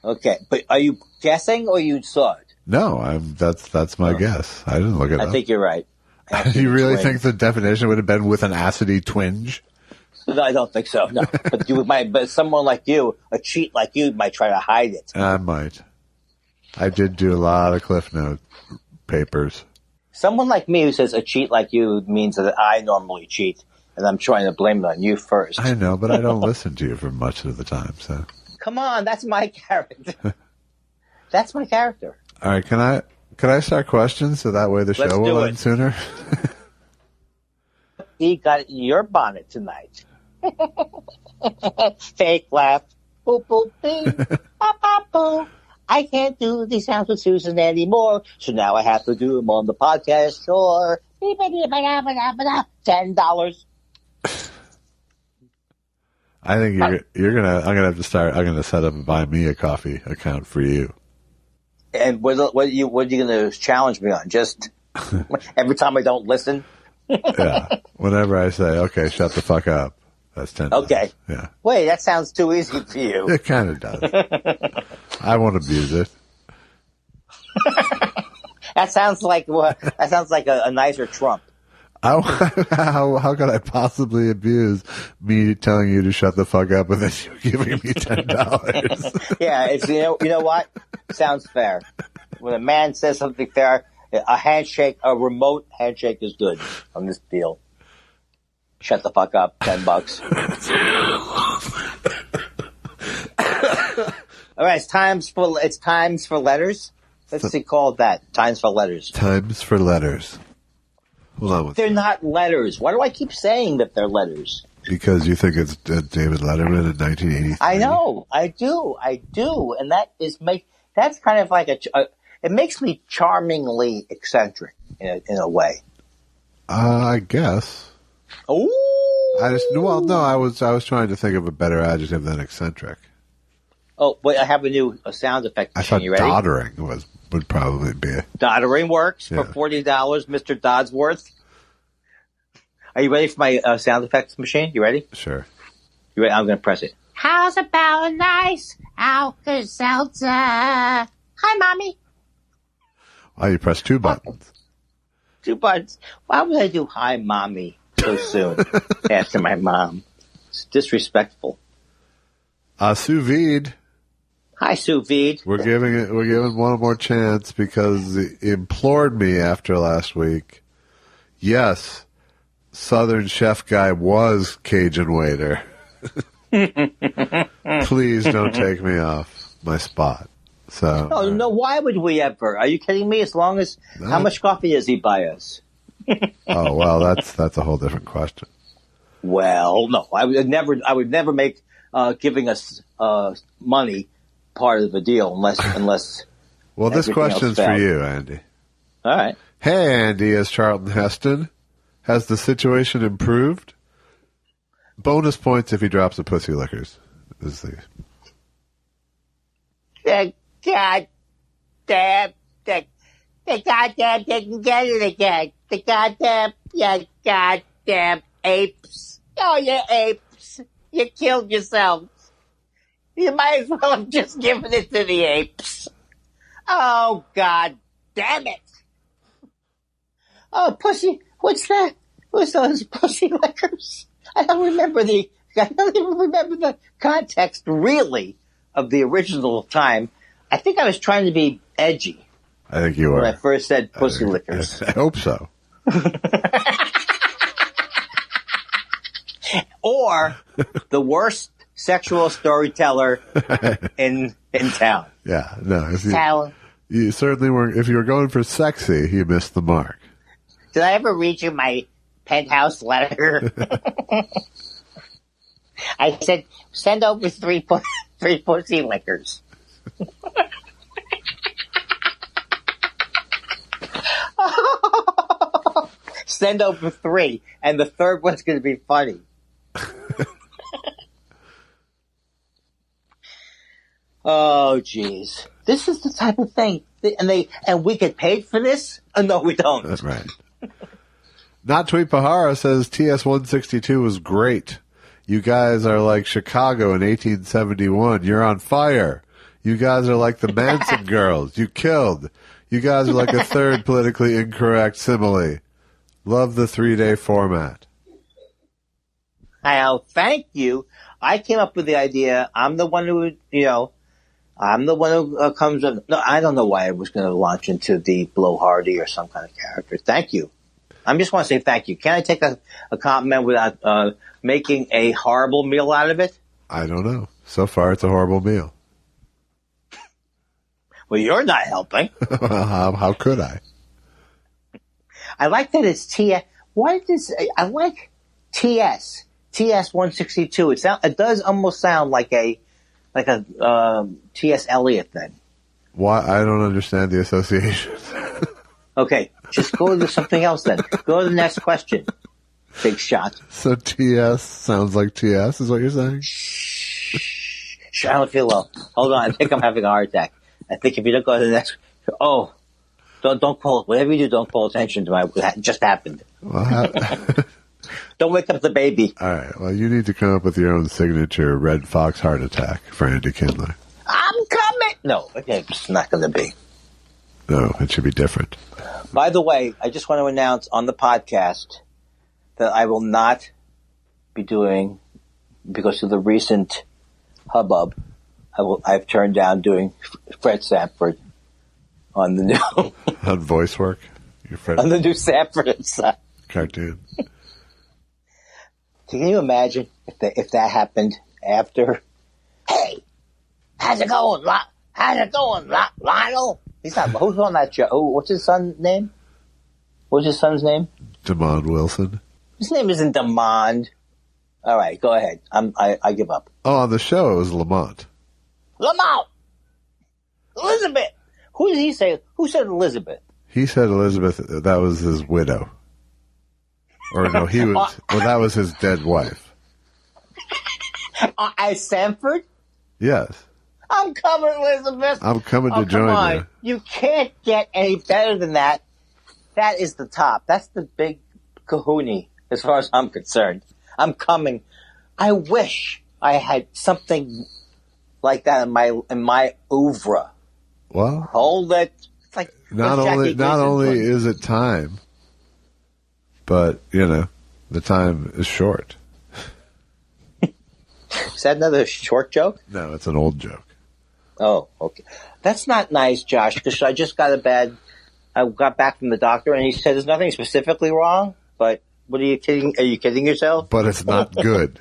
Okay, but are you guessing or you saw it? No, that's my guess. I didn't look it up. I think you're right. You really think the definition would have been with an acidy twinge? No, I don't think so. No, but someone like you, a cheat like you, might try to hide it. I might. I did do a lot of Cliff Note papers. Someone like me who says a cheat like you means that I normally cheat, and I'm trying to blame it on you first. I know, but I don't listen to you for much of the time, so. Come on, that's my character. That's my character. All right, can I start questions so that way the show will end sooner? He got your bonnet tonight. Fake laugh. Boop, boop, beep. Bop, bop, boop. I can't do these sounds with Susan anymore, so now I have to do them on the podcast. Sure. $10. I think I'm gonna have to start. I'm gonna set up a Buy Me a Coffee account for you. And what are you going to challenge me on? Just every time I don't listen? Yeah. Whenever I say, okay, shut the fuck up, that's $10. Okay. Yeah. Wait, that sounds too easy for you. It kind of does. I won't abuse it. That sounds like a nicer Trump. How could I possibly abuse me telling you to shut the fuck up and then you giving me $10? Yeah, it's you know what? Sounds fair. When a man says something fair, a handshake, a remote handshake is good on this deal. Shut the fuck up, $10. All right, it's times for letters. Let's see, call it that. Times for letters. Times for letters. Hold on. They're not letters. Why do I keep saying that they're letters? Because you think it's David Letterman in 1983. I know. I do. And that's kind of like it makes me charmingly eccentric in a way. I guess. Oh. I was trying to think of a better adjective than eccentric. Oh, wait, I have a new sound effect machine. I thought You ready? doddering would probably be it. Doddering works for $40, Mr. Dodsworth. Are you ready for my sound effects machine? You ready? Sure. You ready? I'm going to press it. How's about a nice Alka-Seltzer? Hi, Mommy. Oh, you press two buttons. 2 buttons. Why would I do hi, Mommy so soon after my mom? It's disrespectful. Sous vide. Hi, Sous Vide. We're giving one more chance because he implored me after last week. Yes, Southern chef guy was Cajun waiter. Please don't take me off my spot. So. Oh, no, why would we ever? Are you kidding me? As long as, how much coffee does he buy us? Oh, well, that's a whole different question. Well, no, I would never make, giving us, money part of the deal unless. Well, this question's for you, Andy. All right. Hey, Andy, as Charlton Heston. Has the situation improved? Bonus points if he drops the pussy lickers. The goddamn didn't get it again. The goddamn apes. Oh, you apes. You killed yourselves. You might as well have just given it to the apes. Oh, God damn it. Oh, pussy. What's that? What's those pussy lickers? I don't even remember the context really of the original time. I think I was trying to be edgy. I think you were. When I first said pussy lickers. I hope so. Or the worst sexual storyteller in town. Yeah, no. Town. You certainly weren't. If you were going for sexy, you missed the mark. Did I ever read you my penthouse letter? I said, send over three pussy lickers. Send over 3, and the third one's going to be funny. Oh, jeez. This is the type of thing. And we get paid for this? Oh, no, we don't. That's right. Not Tweet Pahara says TS-162 was great. You guys are like Chicago in 1871. You're on fire. You guys are like the Manson girls. You killed. You guys are like a third politically incorrect simile. Love the 3-day format. I'll thank you. I came up with the idea. I'm the one who, comes up. No, I don't know why I was going to launch into the blowhardy or some kind of character. Thank you. I just want to say thank you. Can I take a compliment without making a horrible meal out of it? I don't know. So far, it's a horrible meal. Well, you're not helping. How could I? I like that it's TS. I like TS. TS-162. It does almost sound like a T.S. Eliot thing. Why? I don't understand the association. Okay, just go to something else then. Go to the next question. Big shot. So TS sounds like TS, is what you're saying? Shh, I don't feel well. Hold on, I think I'm having a heart attack. I think if you don't go to the next... Oh, don't call... Whatever you do, don't call attention to what just happened. Well, don't wake up the baby. All right, well, you need to come up with your own signature Red Fox heart attack for Andy Kindler. I'm coming! No, it's not going to be. No, it should be different. By the way, I just want to announce on the podcast that I will not be doing, because of the recent hubbub, I've turned down doing Fred Sanford on the new... on voice work? On the new Sanford and Son cartoon. Can you imagine if that happened after? Hey, how's it going, Lionel? He's not. Who's on that show? What's his son's name? What's his son's name? Demond Wilson. His name isn't Demond. All right, go ahead. I give up. Oh, on the show it was Lamont. Elizabeth. Who did he say? Who said Elizabeth? He said Elizabeth. That was his widow. Or no, he was. Well, that was his dead wife. As Sanford? Yes. I'm coming, Elizabeth. I'm coming to join come on. you. You can't get any better than that. That is the top. That's the big kahuna, as far as I'm concerned. I'm coming. I wish I had something like that in my oeuvre. Well, hold it. It's like not only is it time, but the time is short. Is that another short joke? No, it's an old joke. Oh, okay. That's not nice, Josh, because I just got I got back from the doctor and he said there's nothing specifically wrong, but what are you kidding? Are you kidding yourself? But it's not good.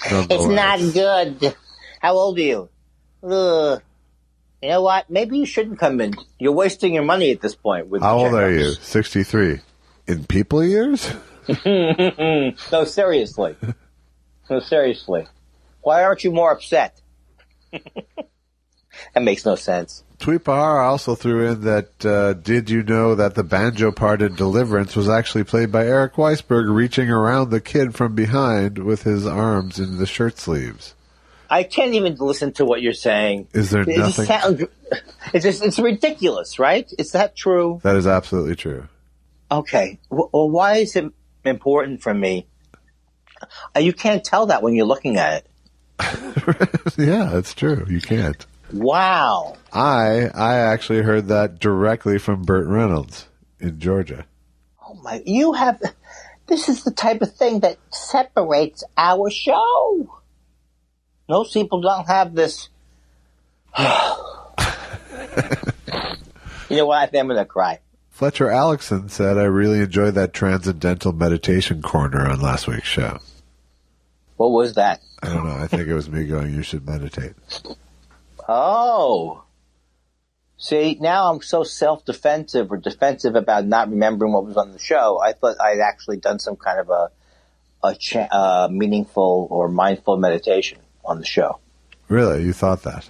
It's not good. How old are you? Ugh. You know what? Maybe you shouldn't come in. You're wasting your money at this point. How old are you? 63. In people years? No, seriously. Why aren't you more upset? That makes no sense. Tweet Pahara also threw in that, did you know that the banjo part in Deliverance was actually played by Eric Weisberg reaching around the kid from behind with his arms in the shirt sleeves? I can't even listen to what you're saying. Is there nothing? It's ridiculous, right? Is that true? That is absolutely true. Okay. Well, why is it important for me? You can't tell that when you're looking at it. Yeah, it's true. You can't. Wow. I actually heard that directly from Burt Reynolds in Georgia. Oh my! You have This is the type of thing that separates our show. Most people don't have this. You know what? I think I'm going to cry. Fletcher Alexson said, I really enjoyed that transcendental meditation corner on last week's show. What was that? I don't know. I think it was me going, you should meditate. Oh. See, now I'm so self-defensive or defensive about not remembering what was on the show. I thought I'd actually done some kind of a meaningful or mindful meditation on the show. Really? You thought that?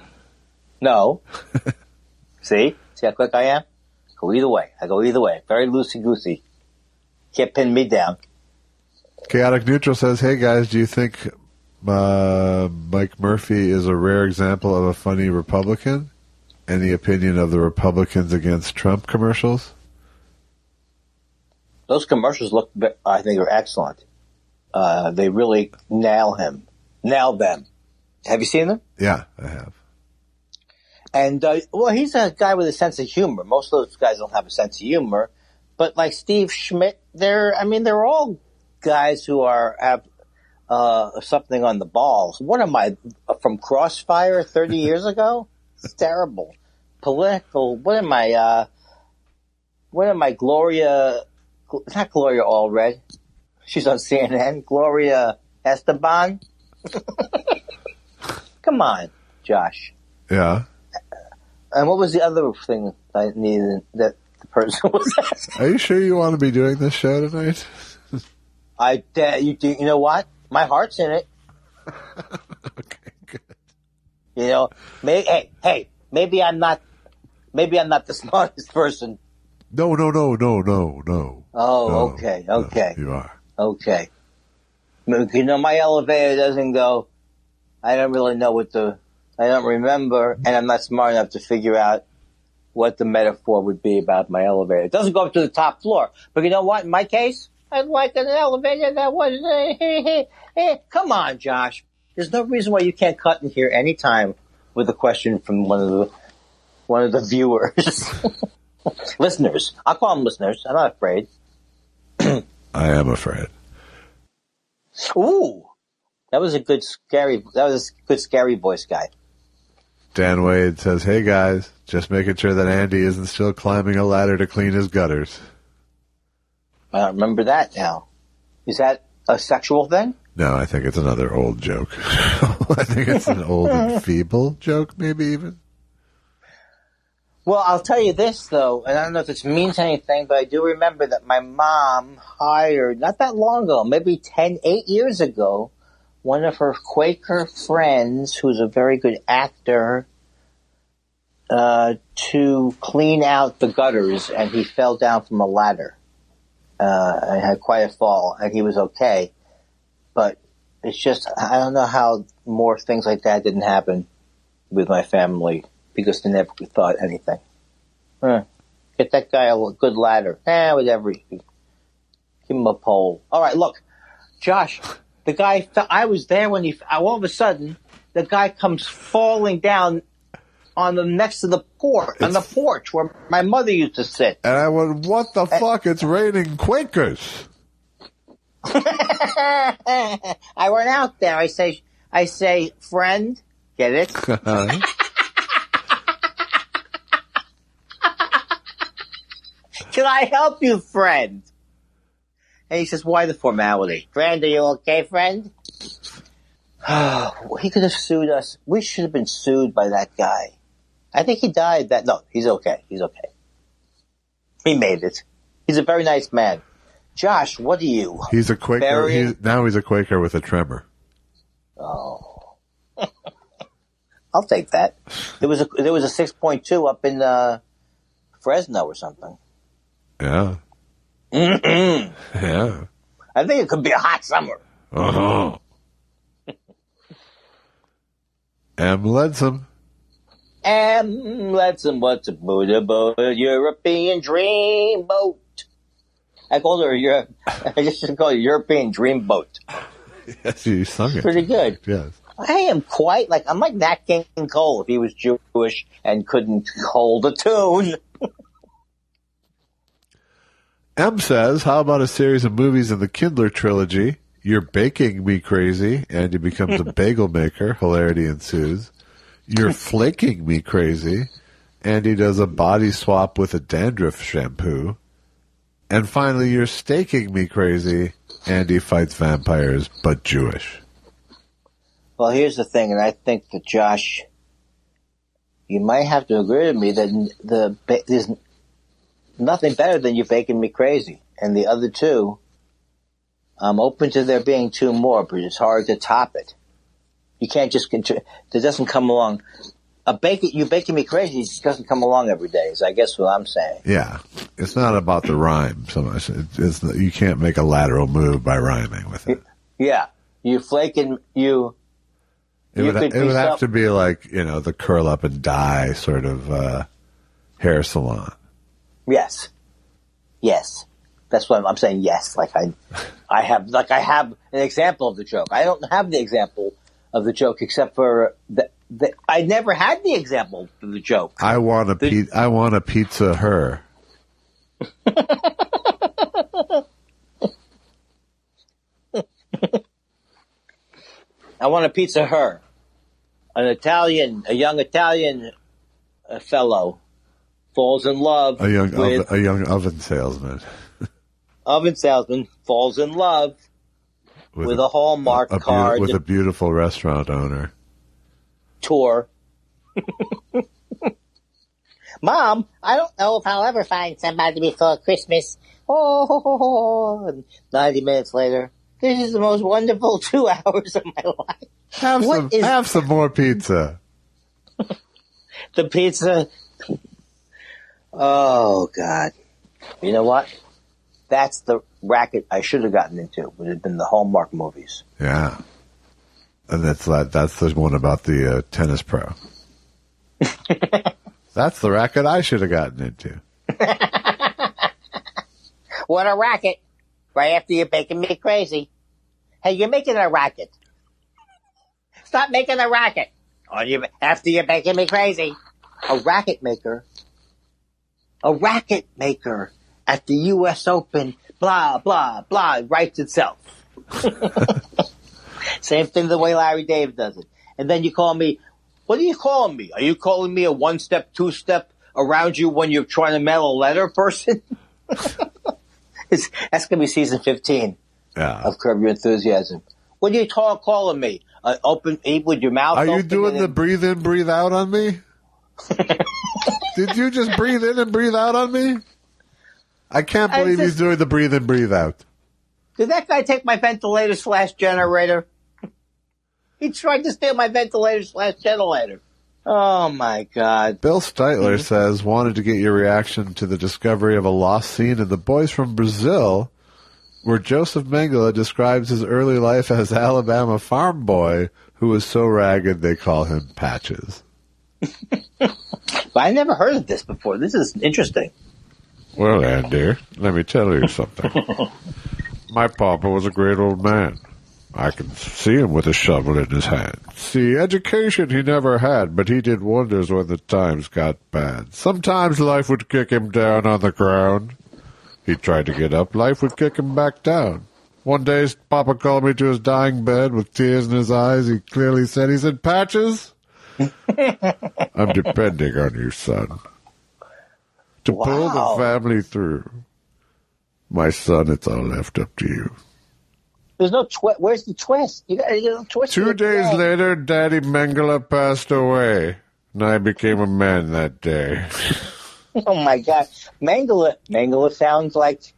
No. See how quick I am? I go either way. Very loosey-goosey. Can't pin me down. Chaotic Neutral says, hey guys, do you think Mike Murphy is a rare example of a funny Republican? Any opinion of the Republicans against Trump commercials? Those commercials I think, are excellent. They really nail them. Have you seen them? Yeah, I have. And, he's a guy with a sense of humor. Most of those guys don't have a sense of humor. But like Steve Schmidt, they're all guys who have something on the balls. What am I, from Crossfire 30 years ago? It's terrible. Political, what am I, Gloria, not Gloria Allred. She's on CNN. Gloria Esteban. Come on, Josh. Yeah. And what was the other thing I needed that the person was asking? Are you sure you want to be doing this show tonight? You know what? My heart's in it. Okay, good. You know, maybe I'm not the smartest person. No. Oh, No, okay. no, you are. Okay. You know, my elevator doesn't go, I don't remember, and I'm not smart enough to figure out what the metaphor would be about my elevator. It doesn't go up to the top floor. But you know what? In my case, I'd like an elevator that was... Come on, Josh. There's no reason why you can't cut in here anytime with a question from one of the viewers. Listeners. I'll call them listeners. I'm not afraid. I am afraid. Ooh. That was a good scary voice guy. Dan Wade says, hey guys, just making sure that Andy isn't still climbing a ladder to clean his gutters. I don't remember that now. Is that a sexual thing? No, I think it's another old joke. I think it's an old and feeble joke, maybe even. Well, I'll tell you this, though, and I don't know if this means anything, but I do remember that my mom hired, not that long ago, maybe 8 years ago, one of her Quaker friends, who's a very good actor, to clean out the gutters, and he fell down from a ladder. And had quite a fall, and he was okay. But it's just, I don't know how more things like that didn't happen with my family, because they never thought anything. Get that guy a good ladder. Whatever. Give him a pole. All right, look, Josh, the guy, I was there when all of a sudden, the guy comes falling down next to the porch, on the porch where my mother used to sit. And I went, what the fuck? It's raining Quakers. I run out there. I say, friend, get it? Can I help you, friend? And he says, why the formality? Friend, are you okay, friend? He could have sued us. We should have been sued by that guy. I think he died no, he's okay. He's okay. He made it. He's a very nice man. Josh, what are you? He's a Quaker. Now he's a Quaker with a tremor. Oh. I'll take that. There was a 6.2 up in Fresno or something. Yeah. Mm-mm. Yeah. I think it could be a hot summer. Uh-huh. M. Ledsome. What's a boat? European dream boat. I called her I just called it European dream boat. Yes, you sung it. Pretty good. Yes. I am I'm like Nat King Cole if he was Jewish and couldn't hold a tune. M says, how about a series of movies in the Kindler trilogy? You're baking me crazy. Andy becomes a bagel maker. Hilarity ensues. You're flaking me crazy. Andy does a body swap with a dandruff shampoo. And finally, you're staking me crazy. Andy fights vampires, but Jewish. Well, here's the thing, and I think that Josh, you might have to agree with me that there's nothing better than you baking me crazy. And the other two, I'm open to there being two more, but it's hard to top it. You can't just there doesn't come along. You baking me crazy just doesn't come along every day. Is I guess what I'm saying. Yeah, it's not about the rhyme so much. You can't make a lateral move by rhyming with it. Yeah, you flaking you. It would have to be like, the curl up and dye sort of hair salon. Yes. That's what I'm saying. Yes, like I have an example of the joke. I don't have the example of the joke except for I never had the example of the joke. I want a pizza. Her. I want a pizza. Her. A young Italian fellow falls in love. A young oven salesman. Oven salesman falls in love with a Hallmark card. With a beautiful restaurant owner. Tour. Mom, I don't know if I'll ever find somebody before Christmas. And 90 minutes later, this is the most wonderful 2 hours of my life. Have some more pizza. The pizza. Oh, God. You know what? That's the racket I should have gotten into. Would have been the Hallmark movies. Yeah. And that's the one about the tennis pro. That's the racket I should have gotten into. What a racket. Right after you're making me crazy. Hey, you're making a racket. Stop making a racket. After you're making me crazy. A racket maker at the U.S. Open, blah, blah, blah, writes itself. Same thing the way Larry David does it. And then you call me, what are you calling me? Are you calling me a one-step, two-step around you when you're trying to mail a letter person? That's going to be season 15 of Curb Your Enthusiasm. What are you calling me? Eat with your mouth open? Are you doing the breathe in, breathe out on me? Did you just breathe in and breathe out on me? I can't believe he's doing the breathe in, breathe out. Did that guy take my ventilator/generator? He tried to steal my ventilator/generator. Oh, my God. Bill Steitler says, wanted to get your reaction to the discovery of a lost scene in The Boys from Brazil, where Joseph Mengele describes his early life as Alabama farm boy who was so ragged they call him Patches. I never heard of this before. This is interesting. Well, Andy, let me tell you something. My papa was a great old man. I can see him with a shovel in his hand. See, education he never had, but he did wonders when the times got bad. Sometimes life would kick him down on the ground. He tried to get up, life would kick him back down. One day, Papa called me to his dying bed with tears in his eyes. He said, Patches, I'm depending on you, son, to pull the family through. My son, it's all left up to you. There's no twist. Where's the twist? You got to get a twist. 2 days later, Daddy Mengele passed away, and I became a man that day. Oh, my God. Mengele sounds like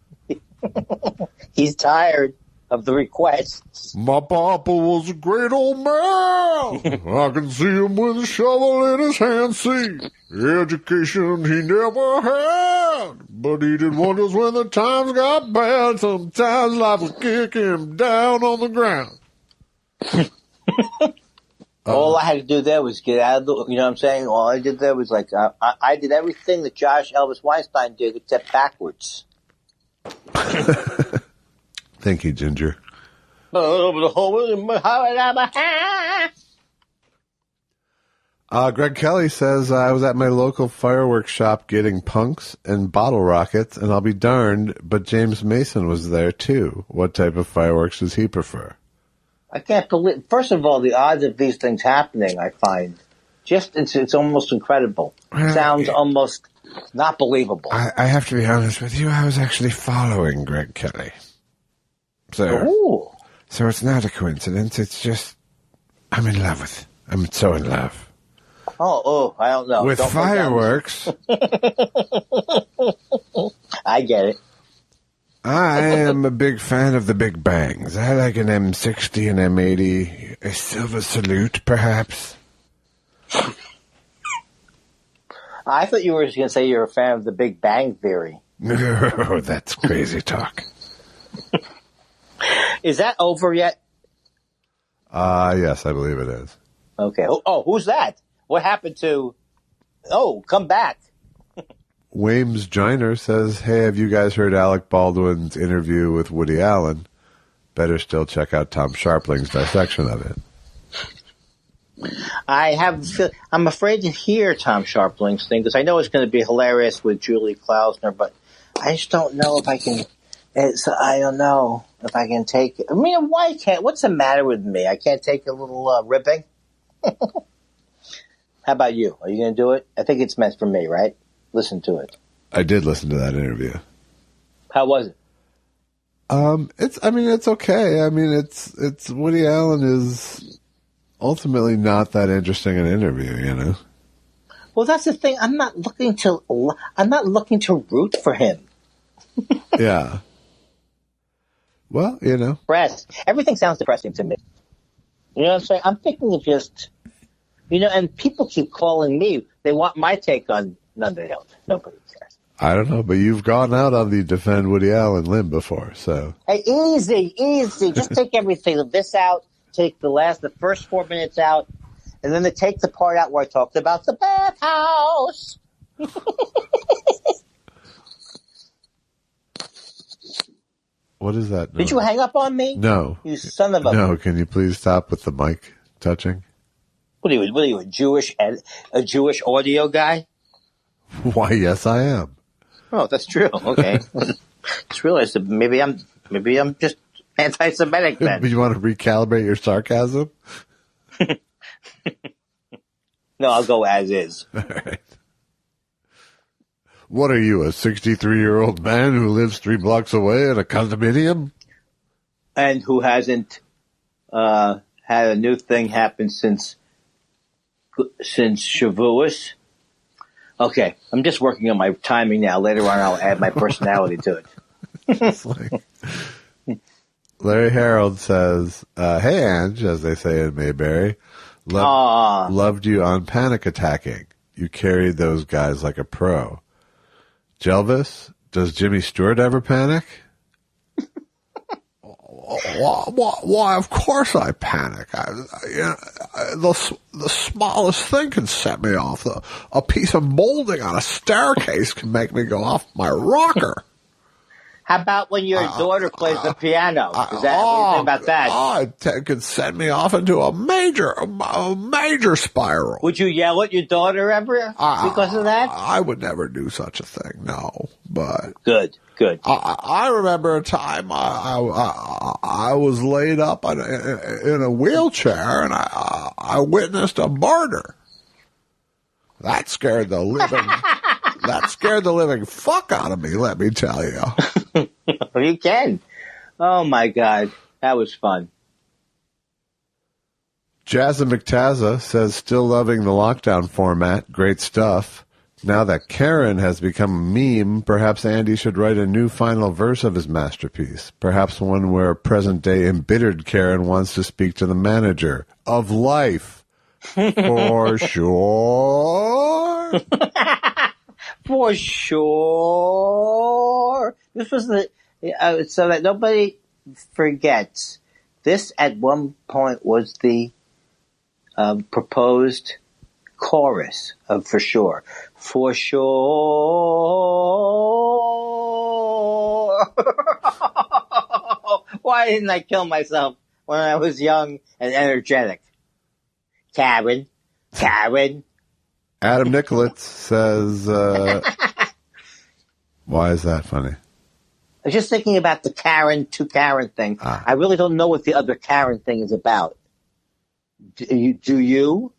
he's tired of the requests. My papa was a great old man. I can see him with a shovel in his hand. See, education he never had, but he did wonders when the times got bad. Sometimes life would kick him down on the ground. All I had to do there was get out of the, you know what I'm saying? All I did there was like, I did everything that Elvis Weinstein did except backwards. Thank you, Ginger. Greg Kelly says, I was at my local fireworks shop getting punks and bottle rockets, and I'll be darned, but James Mason was there too. What type of fireworks does he prefer? I can't believe. First of all, the odds of these things happening, I find, it's almost incredible. Sounds almost not believable. I have to be honest with you. I was actually following Greg Kelly. So it's not a coincidence. It's just I'm in love with. I'm so in love. Oh, I don't know. With fireworks. I get it. I am a big fan of the big bangs. I like an M60, an M80, a silver salute, perhaps. I thought you were going to say you're a fan of the Big Bang Theory. No, that's crazy talk. Is that over yet? Yes, I believe it is. Okay. Oh, who's that? What happened to... Oh, come back. Wames Jiner says, hey, have you guys heard Alec Baldwin's interview with Woody Allen? Better still check out Tom Sharpling's dissection of it. I'm afraid to hear Tom Sharpling's thing because I know it's going to be hilarious with Julie Klausner, but I just don't know if I can... I don't know if I can take it. I mean, what's the matter with me? I can't take a little ripping? How about you? Are you going to do it? I think it's meant for me, right? Listen to it. I did listen to that interview. How was it? It's okay. I mean, it's Woody Allen is ultimately not that interesting an interview, you know? Well, that's the thing. I'm not looking to root for him. Yeah. Well, you know. Everything sounds depressing to me. You know what I'm saying? I'm thinking of just, and people keep calling me. They want my take on None of the Hills. Nobody cares. I don't know, but you've gone out on the defend Woody Allen limb before, so. Hey, easy. Just take everything of this out. Take the first 4 minutes out, and then take the part out where I talked about the bathhouse. What is that? Did you hang up on me? No. You son of a... No, can you please stop with the mic touching? What are you, a Jewish audio guy? Why, yes, I am. Oh, that's true. Okay. Just realized that maybe I'm just anti-Semitic then. You want to recalibrate your sarcasm? No, I'll go as is. All right. What are you, a 63-year-old man who lives 3 blocks away in a condominium? And who hasn't had a new thing happen since Shavuos? Okay, I'm just working on my timing now. Later on, I'll add my personality to it. Larry Harold says, hey, Ange, as they say in Mayberry, loved you on Panic Attacking. You carried those guys like a pro. Jelvis, does Jimmy Stewart ever panic? Why, of course I panic. The smallest thing can set me off. A piece of molding on a staircase can make me go off my rocker. How about when your daughter plays the piano? What do you think about that? It could send me off into a major spiral. Would you yell at your daughter ever because of that? I would never do such a thing, no. But Good. I remember a time I was laid up in a wheelchair and I witnessed a murder. That scared the living fuck out of me, let me tell you. You can. Oh my God. That was fun. Jazza McTazza says, still loving the lockdown format. Great stuff. Now that Karen has become a meme, perhaps Andy should write a new final verse of his masterpiece. Perhaps one where present-day embittered Karen wants to speak to the manager of life. For sure. For sure. This was so that nobody forgets. This at one point was the proposed chorus of For Sure. For sure. Why didn't I kill myself when I was young and energetic? Karen, Karen. Adam Nicolitz says, why is that funny? I was just thinking about the Karen to Karen thing. I really don't know what the other Karen thing is about. Do you?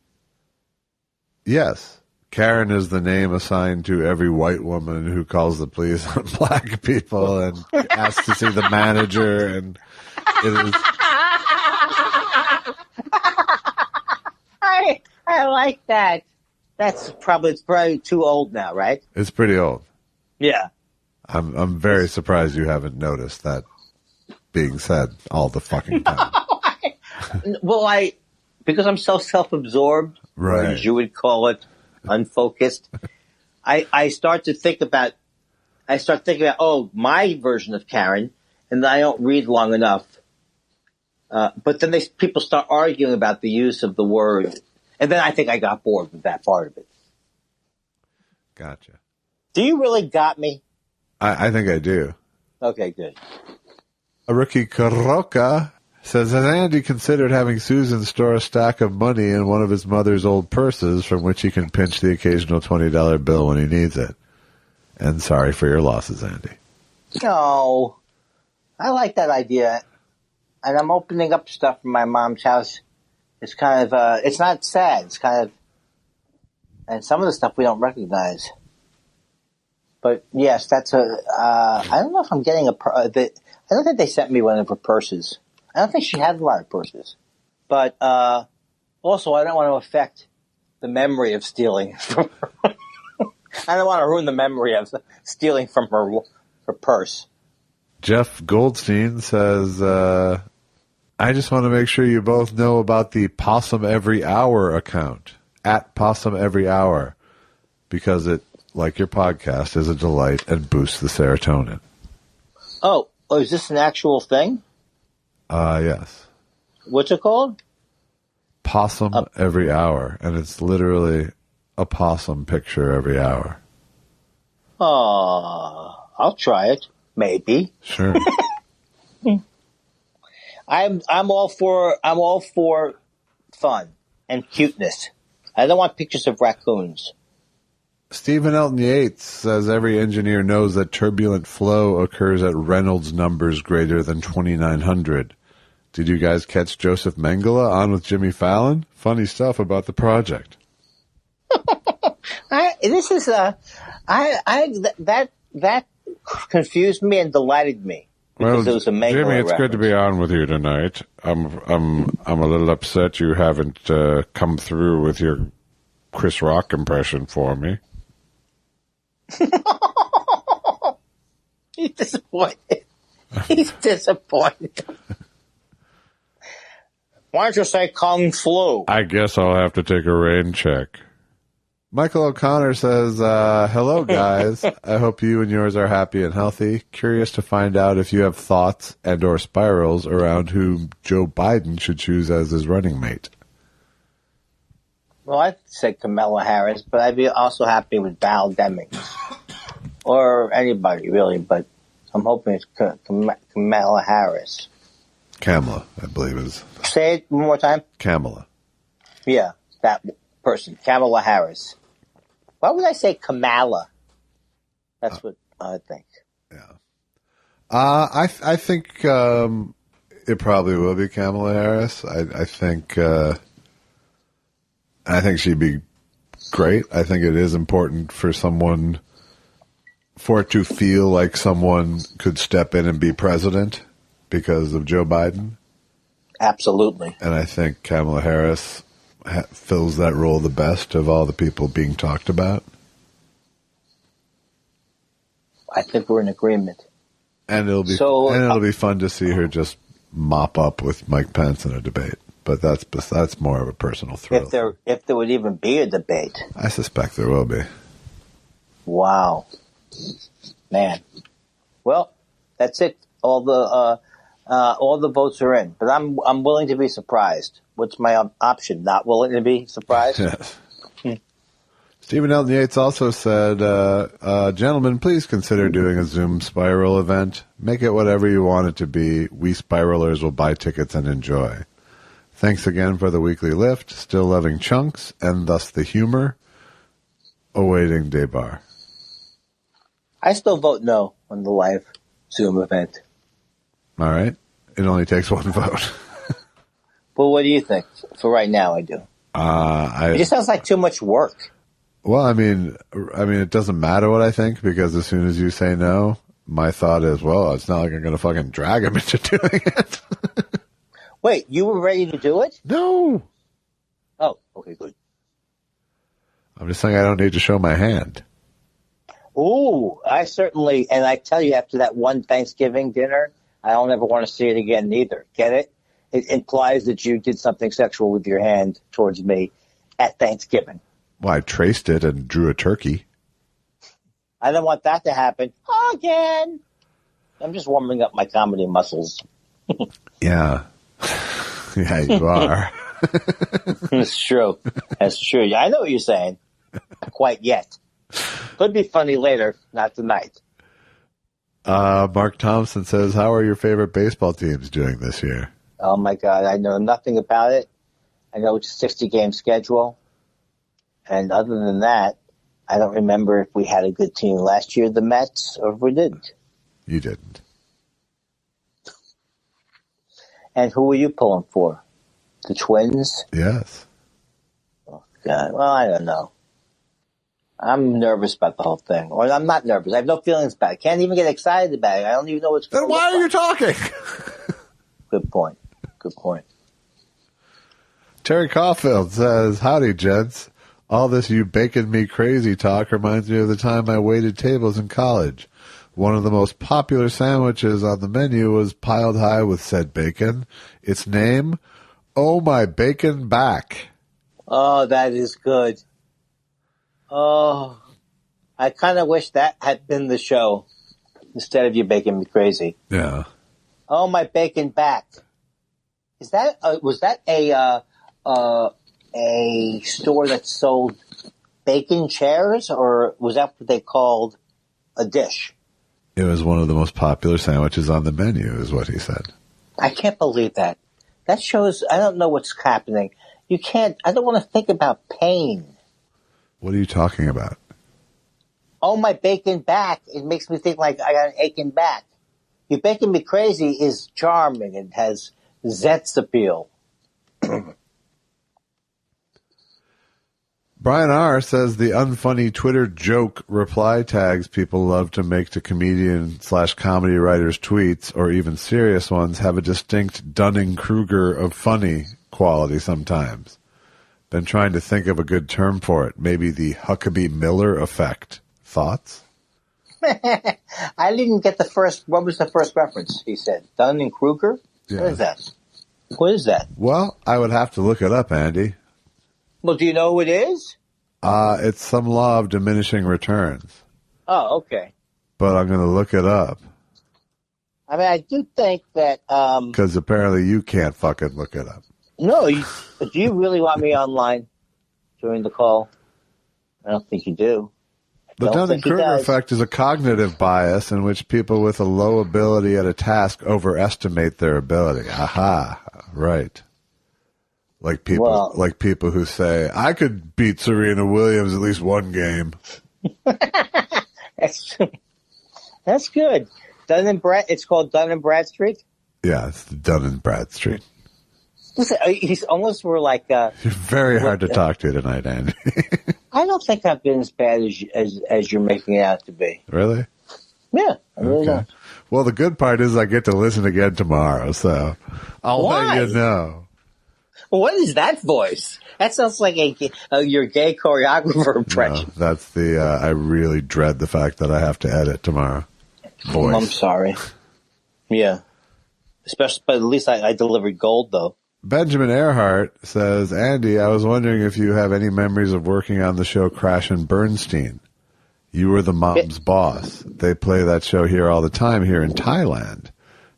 Yes. Karen is the name assigned to every white woman who calls the police on black people and asks to see the manager, and it is... I like that. It's probably too old now, right? It's pretty old. Yeah. I'm very surprised you haven't noticed that being said all the fucking time. Well, because I'm so self-absorbed, or as you would call it, unfocused, I start thinking about, my version of Karen, and I don't read long enough. But then people start arguing about the use of the word. And then I think I got bored with that part of it. Gotcha. Do you really got me? I think I do. Okay, good. A rookie Karoka says, has Andy considered having Susan store a stack of money in one of his mother's old purses from which he can pinch the occasional $20 bill when he needs it? And sorry for your losses, Andy. No. I like that idea. And I'm opening up stuff from my mom's house. It's kind of, it's not sad. It's kind of, and some of the stuff we don't recognize. But yes, that's I don't know if I'm getting I don't think they sent me one of her purses. I don't think she had a lot of purses. But, also I don't want to affect the memory of stealing from her. I don't want to ruin the memory of stealing from her purse. Jeff Goldstein says, I just want to make sure you both know about the Possum Every Hour account, at Possum Every Hour, because it, like your podcast, is a delight and boosts the serotonin. Oh, is this an actual thing? Yes. What's it called? Possum Every Hour, and it's literally a possum picture every hour. I'll try it. Maybe. Sure. I'm all for fun and cuteness. I don't want pictures of raccoons. Stephen Elton Yates says every engineer knows that turbulent flow occurs at Reynolds numbers greater than 2,900. Did you guys catch Joseph Mengele on with Jimmy Fallon? Funny stuff about the project. That confused me and delighted me. Well, it was a Mengele Jimmy, it's reference. good to be on with you tonight. I'm a little upset you haven't come through with your Chris Rock impression for me. He's disappointed. He's disappointed. Why don't you say Kung Flu? I guess I'll have to take a rain check. Michael O'Connor says, hello, guys. I hope you and yours are happy and healthy. Curious to find out if you have thoughts and or spirals around who Joe Biden should choose as his running mate. Well, I'd say Kamala Harris, but I'd be also happy with Val Demings. Or anybody, really, but I'm hoping it's Kamala Harris. Kamala, I believe is. Say it one more time. Kamala. Yeah, that person, Kamala Harris. Why would I say Kamala? That's what I think. Yeah. I think it probably will be Kamala Harris. I think she'd be great. I think it is important for it to feel like someone could step in and be president because of Joe Biden. Absolutely. And I think Kamala Harris fills that role the best of all the people being talked about. I think we're in agreement. And it'll be fun to see her just mop up with Mike Pence in a debate. But that's more of a personal thrill. If there would even be a debate. I suspect there will be. Wow. Man. Well, that's it. All the votes are in. But I'm willing to be surprised. What's my option? Not willing to be surprised? Yes. Stephen Elton Yates also said, gentlemen, please consider doing a Zoom Spiral event. Make it whatever you want it to be. We Spiralers will buy tickets and enjoy. Thanks again for the weekly lift. Still loving chunks and thus the humor. Awaiting Debar. I still vote no on the live Zoom event. All right. It only takes one vote. Well, what do you think? For right now, I do. It just sounds like too much work. Well, I mean, it doesn't matter what I think because as soon as you say no, my thought is, well, it's not like I'm going to fucking drag him into doing it. Wait, you were ready to do it? No. Oh, okay, good. I'm just saying I don't need to show my hand. Ooh, I certainly, and I tell you, after that one Thanksgiving dinner, I don't ever want to see it again either. Get it? It implies that you did something sexual with your hand towards me at Thanksgiving. Well, I traced it and drew a turkey. I don't want that to happen again. I'm just warming up my comedy muscles. Yeah. Yeah, you are. It's true. That's true. Yeah, I know what you're saying. Not quite yet. Could be funny later, not tonight. Mark Thompson says, how are your favorite baseball teams doing this year? Oh, my God. I know nothing about it. I know it's a 60-game schedule. And other than that, I don't remember if we had a good team last year, the Mets, or if we didn't. You didn't. And who were you pulling for? The Twins? Yes. Oh, God. Well, I don't know. I'm nervous about the whole thing. Or I'm not nervous. I have no feelings about it. Can't even get excited about it. I don't even know what's going on. Then why are you talking? Good point. Good point. Terry Caulfield says, howdy, gents. All this you baking me crazy talk reminds me of the time I waited tables in college. One of the most popular sandwiches on the menu was piled high with said bacon. Its name, Oh My Bacon Back. Oh, that is good. Oh, I kind of wish that had been the show instead of you baking me crazy. Yeah. Oh, my bacon back. Is that was that a store that sold bacon chairs, or was that what they called a dish? It was one of the most popular sandwiches on the menu, is what he said. I can't believe that. That shows I don't know what's happening. You can't. I don't want to think about pain. What are you talking about? Oh, my bacon back. It makes me think like I got an aching back. You baking me crazy is charming. It has Zets appeal. Brian R. says the unfunny Twitter joke reply tags people love to make to comedian/comedy writers' tweets, or even serious ones, have a distinct Dunning-Kruger of funny quality sometimes. Been trying to think of a good term for it. Maybe the Huckabee Miller effect. Thoughts? I didn't get the first. What was the first reference? He said Dunning-Kruger. Yeah. What is that? What is that? Well, I would have to look it up, Andy. Well, do you know who it is? It's some law of diminishing returns. Oh, okay. But I'm going to look it up. I mean, I do think that. Because apparently you can't fucking look it up. No, do you really want me online during the call? I don't think you do. The Dunning-Kruger effect is a cognitive bias in which people with a low ability at a task overestimate their ability. Aha, right. Like people who say, I could beat Serena Williams at least one game. That's good. It's called Dun & Bradstreet? Yeah, it's the Dun & Bradstreet. Listen, he's almost were like... You're very hard to talk to tonight, Andy. I don't think I've been as bad as you're making it out to be. Really? Yeah, I really don't. Well, the good part is I get to listen again tomorrow, so I'll let you know. What is that voice? That sounds like your gay choreographer impression. No, that's I really dread the fact that I have to edit tomorrow. Voice. I'm sorry. Yeah. Especially, but at least I delivered gold, though. Benjamin Earhart says, Andy, I was wondering if you have any memories of working on the show Crash and Bernstein. You were the mom's boss. They play that show here all the time here in Thailand.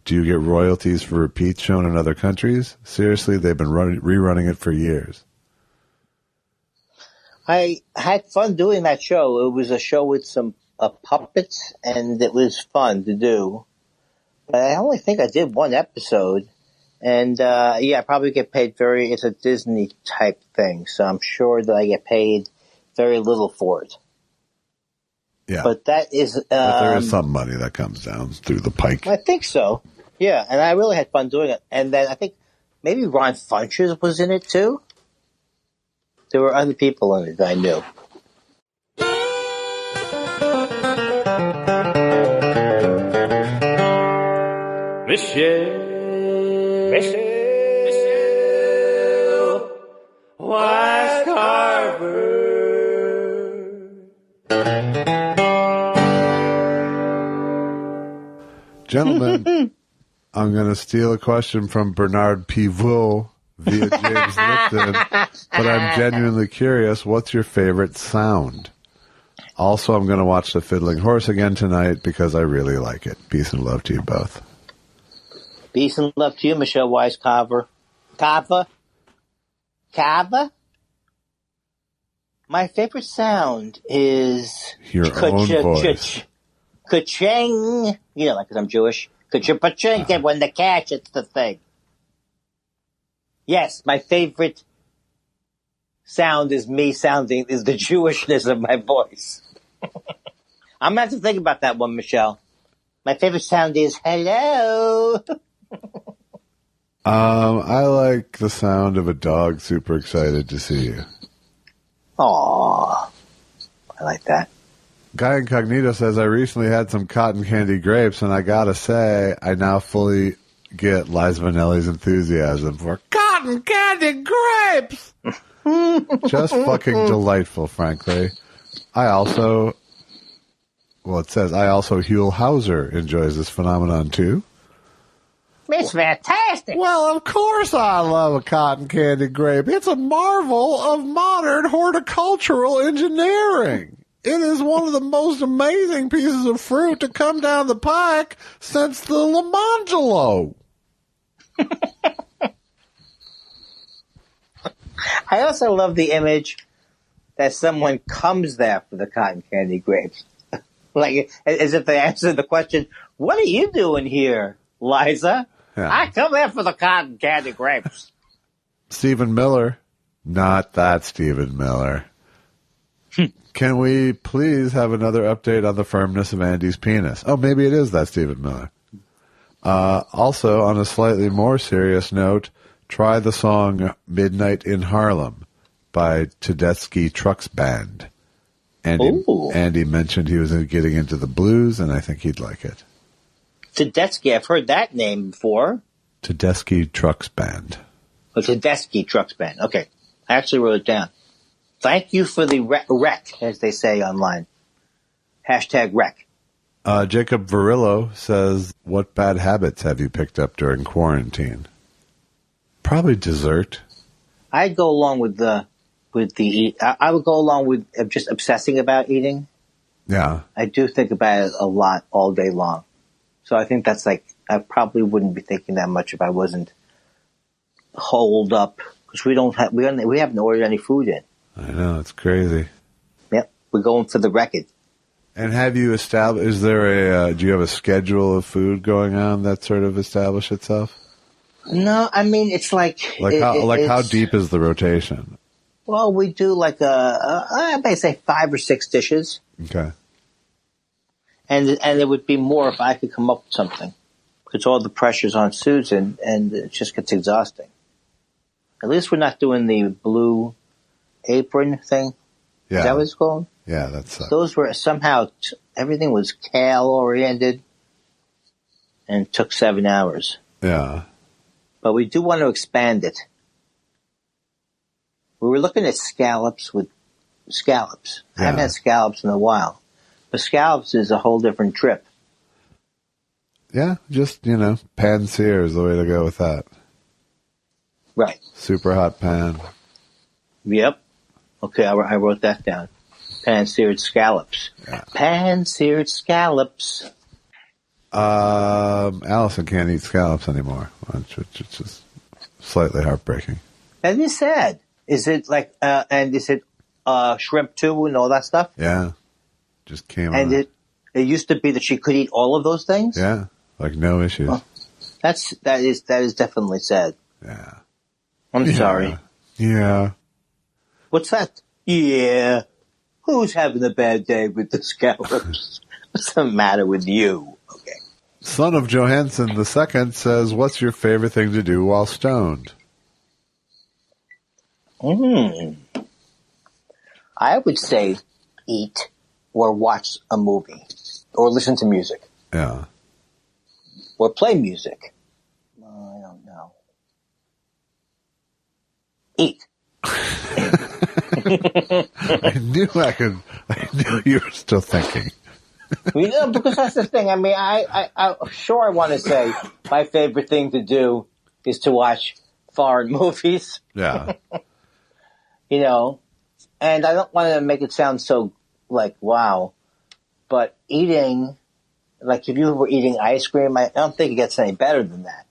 Do you get royalties for repeats shown in other countries? Seriously, they've been rerunning it for years. I had fun doing that show. It was a show with some puppets, and it was fun to do. But I only think I did one episode, And, I probably get paid it's a Disney type thing, so I'm sure that I get paid very little for it. Yeah. But that is, but there is some money that comes down through the pike. I think so. Yeah, and I really had fun doing it. And then I think maybe Ron Funches was in it too. There were other people in it that I knew. Michelle, Wise Carver. Gentlemen, I'm going to steal a question from Bernard Pivot via James Lipton, but I'm genuinely curious, what's your favorite sound? Also, I'm going to watch The Fiddling Horse again tonight because I really like it. Peace and love to you both. Peace and love to you, Michelle Wise Carver. Carver? My favorite sound is your own voice. Ka-ching. You know, like, because I'm Jewish. Ka-ching, when the catch, it's the thing. Yes, my favorite sound is the Jewishness of my voice. I'm going to have to think about that one, Michelle. My favorite sound is hello. I like the sound of a dog super excited to see you. Aww. I like that. Guy Incognito says, I recently had some cotton candy grapes, and I gotta say, I now fully get Liza Minnelli's enthusiasm for cotton candy grapes! Just fucking delightful, frankly. It says, I also, Huell Hauser enjoys this phenomenon too. It's fantastic. Well, of course I love a cotton candy grape. It's a marvel of modern horticultural engineering. It is one of the most amazing pieces of fruit to come down the pike since the Lamangelo. I also love the image that someone comes there for the cotton candy grapes. Like, as if they answered the question, what are you doing here, Liza? Yeah. I come there for the cotton candy grapes. Stephen Miller. Not that Stephen Miller. Can we please have another update on the firmness of Andy's penis? Oh, maybe it is that Stephen Miller. Also, on a slightly more serious note, try the song Midnight in Harlem by Tedeschi Trucks Band. Andy mentioned he was getting into the blues, and I think he'd like it. Tedeschi, I've heard that name before. Tedeschi Trucks Band. Oh, Tedeschi Trucks Band. Okay. I actually wrote it down. Thank you for the rec, as they say online. #rec. Jacob Varillo says, what bad habits have you picked up during quarantine? Probably dessert. I'd go along with I would go along with just obsessing about eating. Yeah. I do think about it a lot all day long. So I think that's like, I probably wouldn't be thinking that much if I wasn't holed up, because we haven't ordered any food in. I know, it's crazy. Yep, we're going for the record. And have you established, do you have a schedule of food going on that sort of established itself? No, I mean, it's like... how deep is the rotation? Well, we do like I may say 5 or 6 dishes. Okay. And it would be more if I could come up with something. Because all the pressure's on Susan, and it just gets exhausting. At least we're not doing the blue apron thing. Yeah. Is that what it's called? Yeah, that's... Those were somehow, everything was kale-oriented, and it took 7 hours. Yeah. But we do want to expand it. We were looking at scallops. Yeah. I haven't had scallops in a while. But scallops is a whole different trip. Yeah, just, pan-sear is the way to go with that. Right. Super hot pan. Yep. Okay, I wrote that down. Pan-seared scallops. Yeah. Pan-seared scallops. Allison can't eat scallops anymore, which is just slightly heartbreaking. That is sad. Is it like, and is it shrimp too and all that stuff? Yeah. Just came and on. it used to be that she could eat all of those things? Yeah. Like no issues. That is definitely sad. Yeah. I'm sorry. Yeah. What's that? Yeah. Who's having a bad day with the scallops? What's the matter with you? Okay. Son of Johansson II says, what's your favorite thing to do while stoned? I would say eat or watch a movie or listen to music Yeah. or play music. I don't know. Eat. I knew you were still thinking. Because that's the thing. I mean, I want to say my favorite thing to do is to watch foreign movies. Yeah. And I don't want to make it sound so like, wow, but eating, like if you were eating ice cream, I don't think it gets any better than that.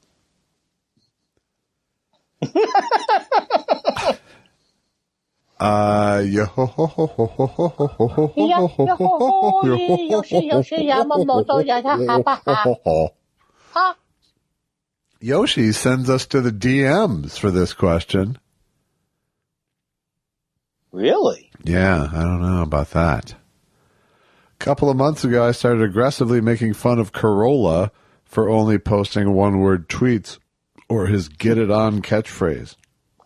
Yoshi sends us to the DMs for this question. Really? Yeah, I don't know about that. A couple of months ago, I started aggressively making fun of Corolla for only posting one-word tweets or his get it on catchphrase.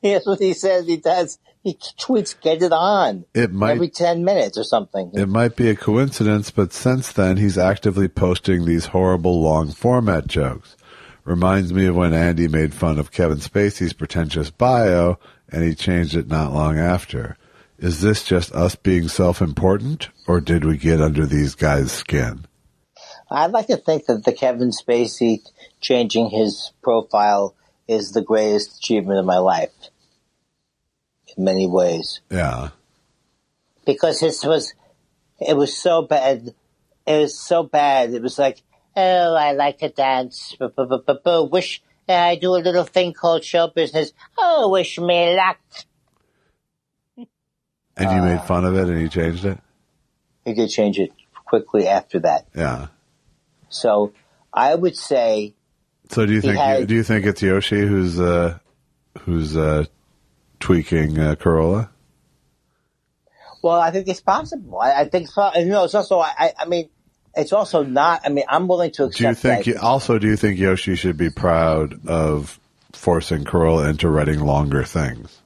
That's what he says he does. He tweets get it on every 10 minutes or something. It might be a coincidence, but since then, he's actively posting these horrible long format jokes. Reminds me of when Andy made fun of Kevin Spacey's pretentious bio, and he changed it not long after. Is this just us being self-important, or did we get under these guys' skin? I'd like to think that the Kevin Spacey changing his profile is the greatest achievement of my life. In many ways. Yeah. Because it was so bad. It was so bad. It was like, oh, I like to dance. Wish I do a little thing called show business. Oh, wish me luck. And you made fun of it and he changed it? He did change it quickly after that. Yeah. So I would say. So do you think it's Yoshi who's tweaking Corolla? Well, I think it's possible. I think it's also. I mean, it's also not. I mean, I'm willing to accept. Do you think Yoshi should be proud of forcing Corolla into writing longer things?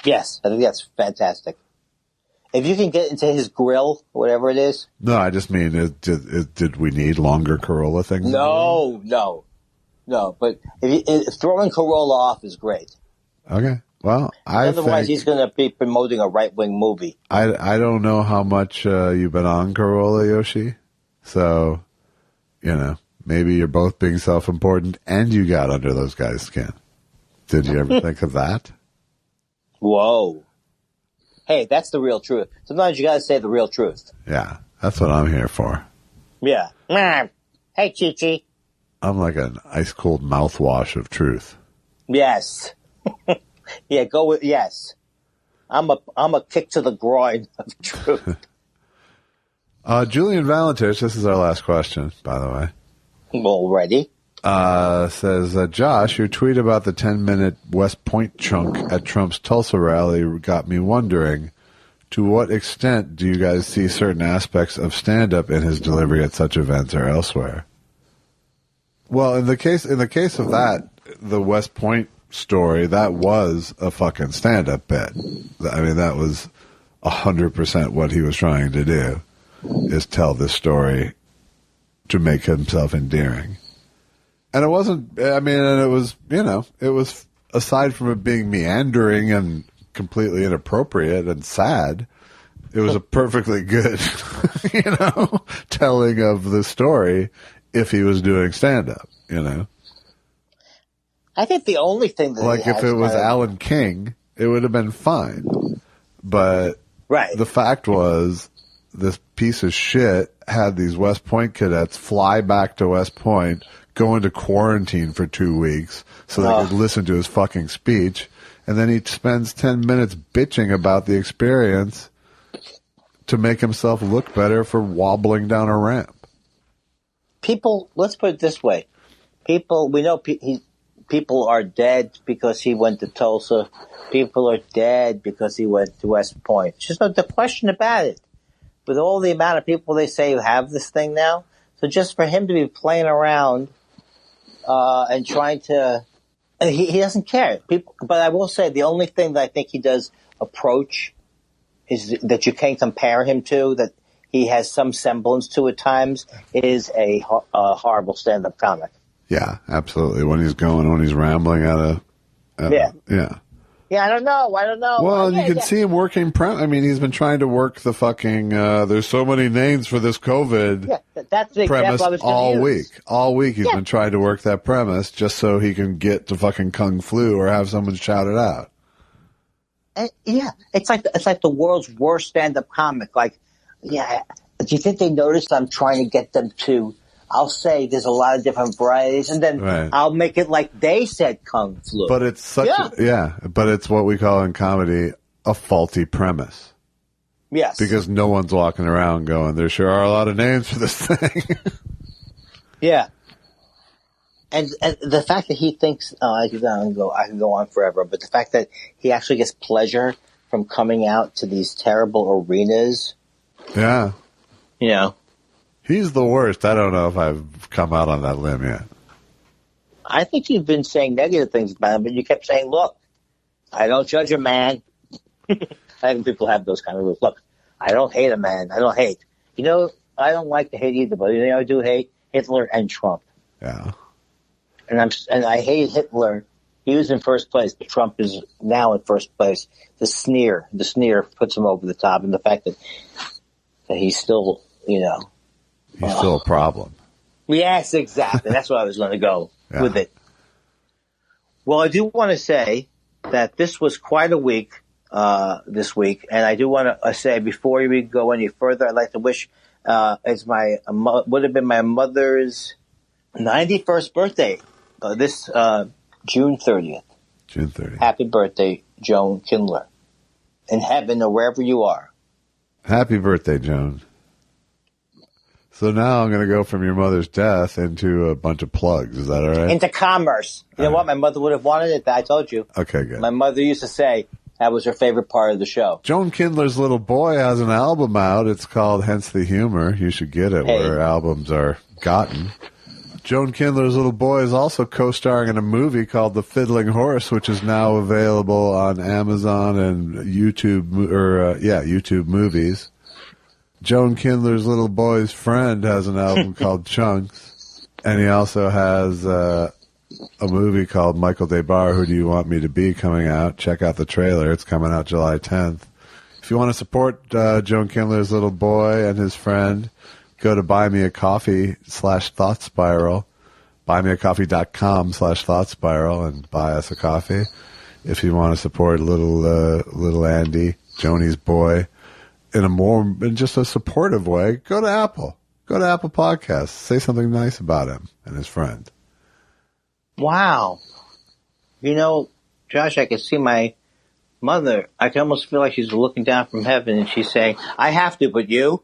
Yes, I think that's fantastic. If you can get into his grill, whatever it is. No, I just mean, did we need longer Corolla things? No. But if throwing Corolla off is great. Okay. Well, otherwise he's going to be promoting a right-wing movie. I don't know how much you've been on Corolla, Yoshi. So, maybe you're both being self-important and you got under those guys' skin. Did you ever think of that? Whoa. Hey, that's the real truth. Sometimes you got to say the real truth. Yeah, that's what I'm here for. Yeah. Hey, Chi-Chi. I'm like an ice-cold mouthwash of truth. Yes. Yeah, go with yes. I'm a kick to the groin of truth. Julian Valentich, this is our last question, by the way. Already. Says, Josh, your tweet about the 10-minute West Point chunk at Trump's Tulsa rally got me wondering, to what extent do you guys see certain aspects of stand-up in his delivery at such events or elsewhere? Well, in the case of that, the West Point story, that was a fucking stand-up bit. I mean, that was 100% what he was trying to do, is tell this story to make himself endearing. And it wasn't, and it was, it was, aside from it being meandering and completely inappropriate and sad, it was a perfectly good, telling of the story if he was doing stand-up, I think the only thing that like if it was Alan King, it would have been fine. But the fact was, this piece of shit had these West Point cadets fly back to West Point, go into quarantine for 2 weeks so they could listen to his fucking speech, and then he spends 10 minutes bitching about the experience to make himself look better for wobbling down a ramp. People, let's put it this way. we know people are dead because he went to Tulsa. People are dead because he went to West Point. There's just no question about it. With all the amount of people they say have this thing now, so just for him to be playing around and trying to, and he doesn't care. But I will say the only thing that I think he does approach is that you can't compare him to, that he has some semblance to at times, is a horrible stand-up comic. Yeah, absolutely. When he's rambling Yeah, I don't know. Well, you can see him working. He's been trying to work the fucking. There's so many names for this COVID. Yeah, that's the premise example I was going all to use. week. All week he's been trying to work that premise just so he can get to fucking Kung Flu or have someone shout it out. And, it's like the world's worst stand-up comic. Like, do you think they noticed I'm trying to get them to? I'll say there's a lot of different varieties, and then I'll make it like they said Kung Flu. But it's such but it's what we call in comedy a faulty premise. Yes. Because no one's walking around going, there sure are a lot of names for this thing. Yeah. And the fact that he thinks, I can go on forever, but the fact that he actually gets pleasure from coming out to these terrible arenas. Yeah. He's the worst. I don't know if I've come out on that limb yet. I think you've been saying negative things about him, but you kept saying, look, I don't judge a man. I think people have those kind of rules. Look, I don't hate a man. I don't hate. I don't like to hate either, but I do hate Hitler and Trump. Yeah. And I hate Hitler. He was in first place, but Trump is now in first place. The sneer puts him over the top, and the fact that he's still, He's still a problem. Yes, exactly. That's where I was going to go with it. Well, I do want to say that this was quite a week this week, and I do want to say before we go any further, I'd like to wish would have been my mother's 91st birthday this June 30th. June 30th. Happy birthday, Joan Kindler, in heaven or wherever you are. Happy birthday, Joan. So now I'm going to go from your mother's death into a bunch of plugs. Is that all right? Into commerce. You know what? My mother would have wanted it. I told you. Okay, good. My mother used to say that was her favorite part of the show. Joan Kindler's little boy has an album out. It's called Hence the Humor. You should get it where albums are gotten. Joan Kindler's little boy is also co-starring in a movie called The Fiddling Horse, which is now available on Amazon and YouTube, YouTube Movies. Joan Kindler's little boy's friend has an album called Chunks, and he also has a movie called Michael DeBar, Who Do You Want Me to Be, coming out. Check out the trailer. It's coming out July 10th. If you want to support Joan Kindler's little boy and his friend, go to buymeacoffee.com/thoughtspiral, buymeacoffee.com/thoughtspiral, and buy us a coffee. If you want to support little Andy, Joni's boy, in just a supportive way, go to Apple. Go to Apple Podcasts. Say something nice about him and his friend. Wow. Josh, I can see my mother. I can almost feel like she's looking down from heaven and she's saying, I have to, but you?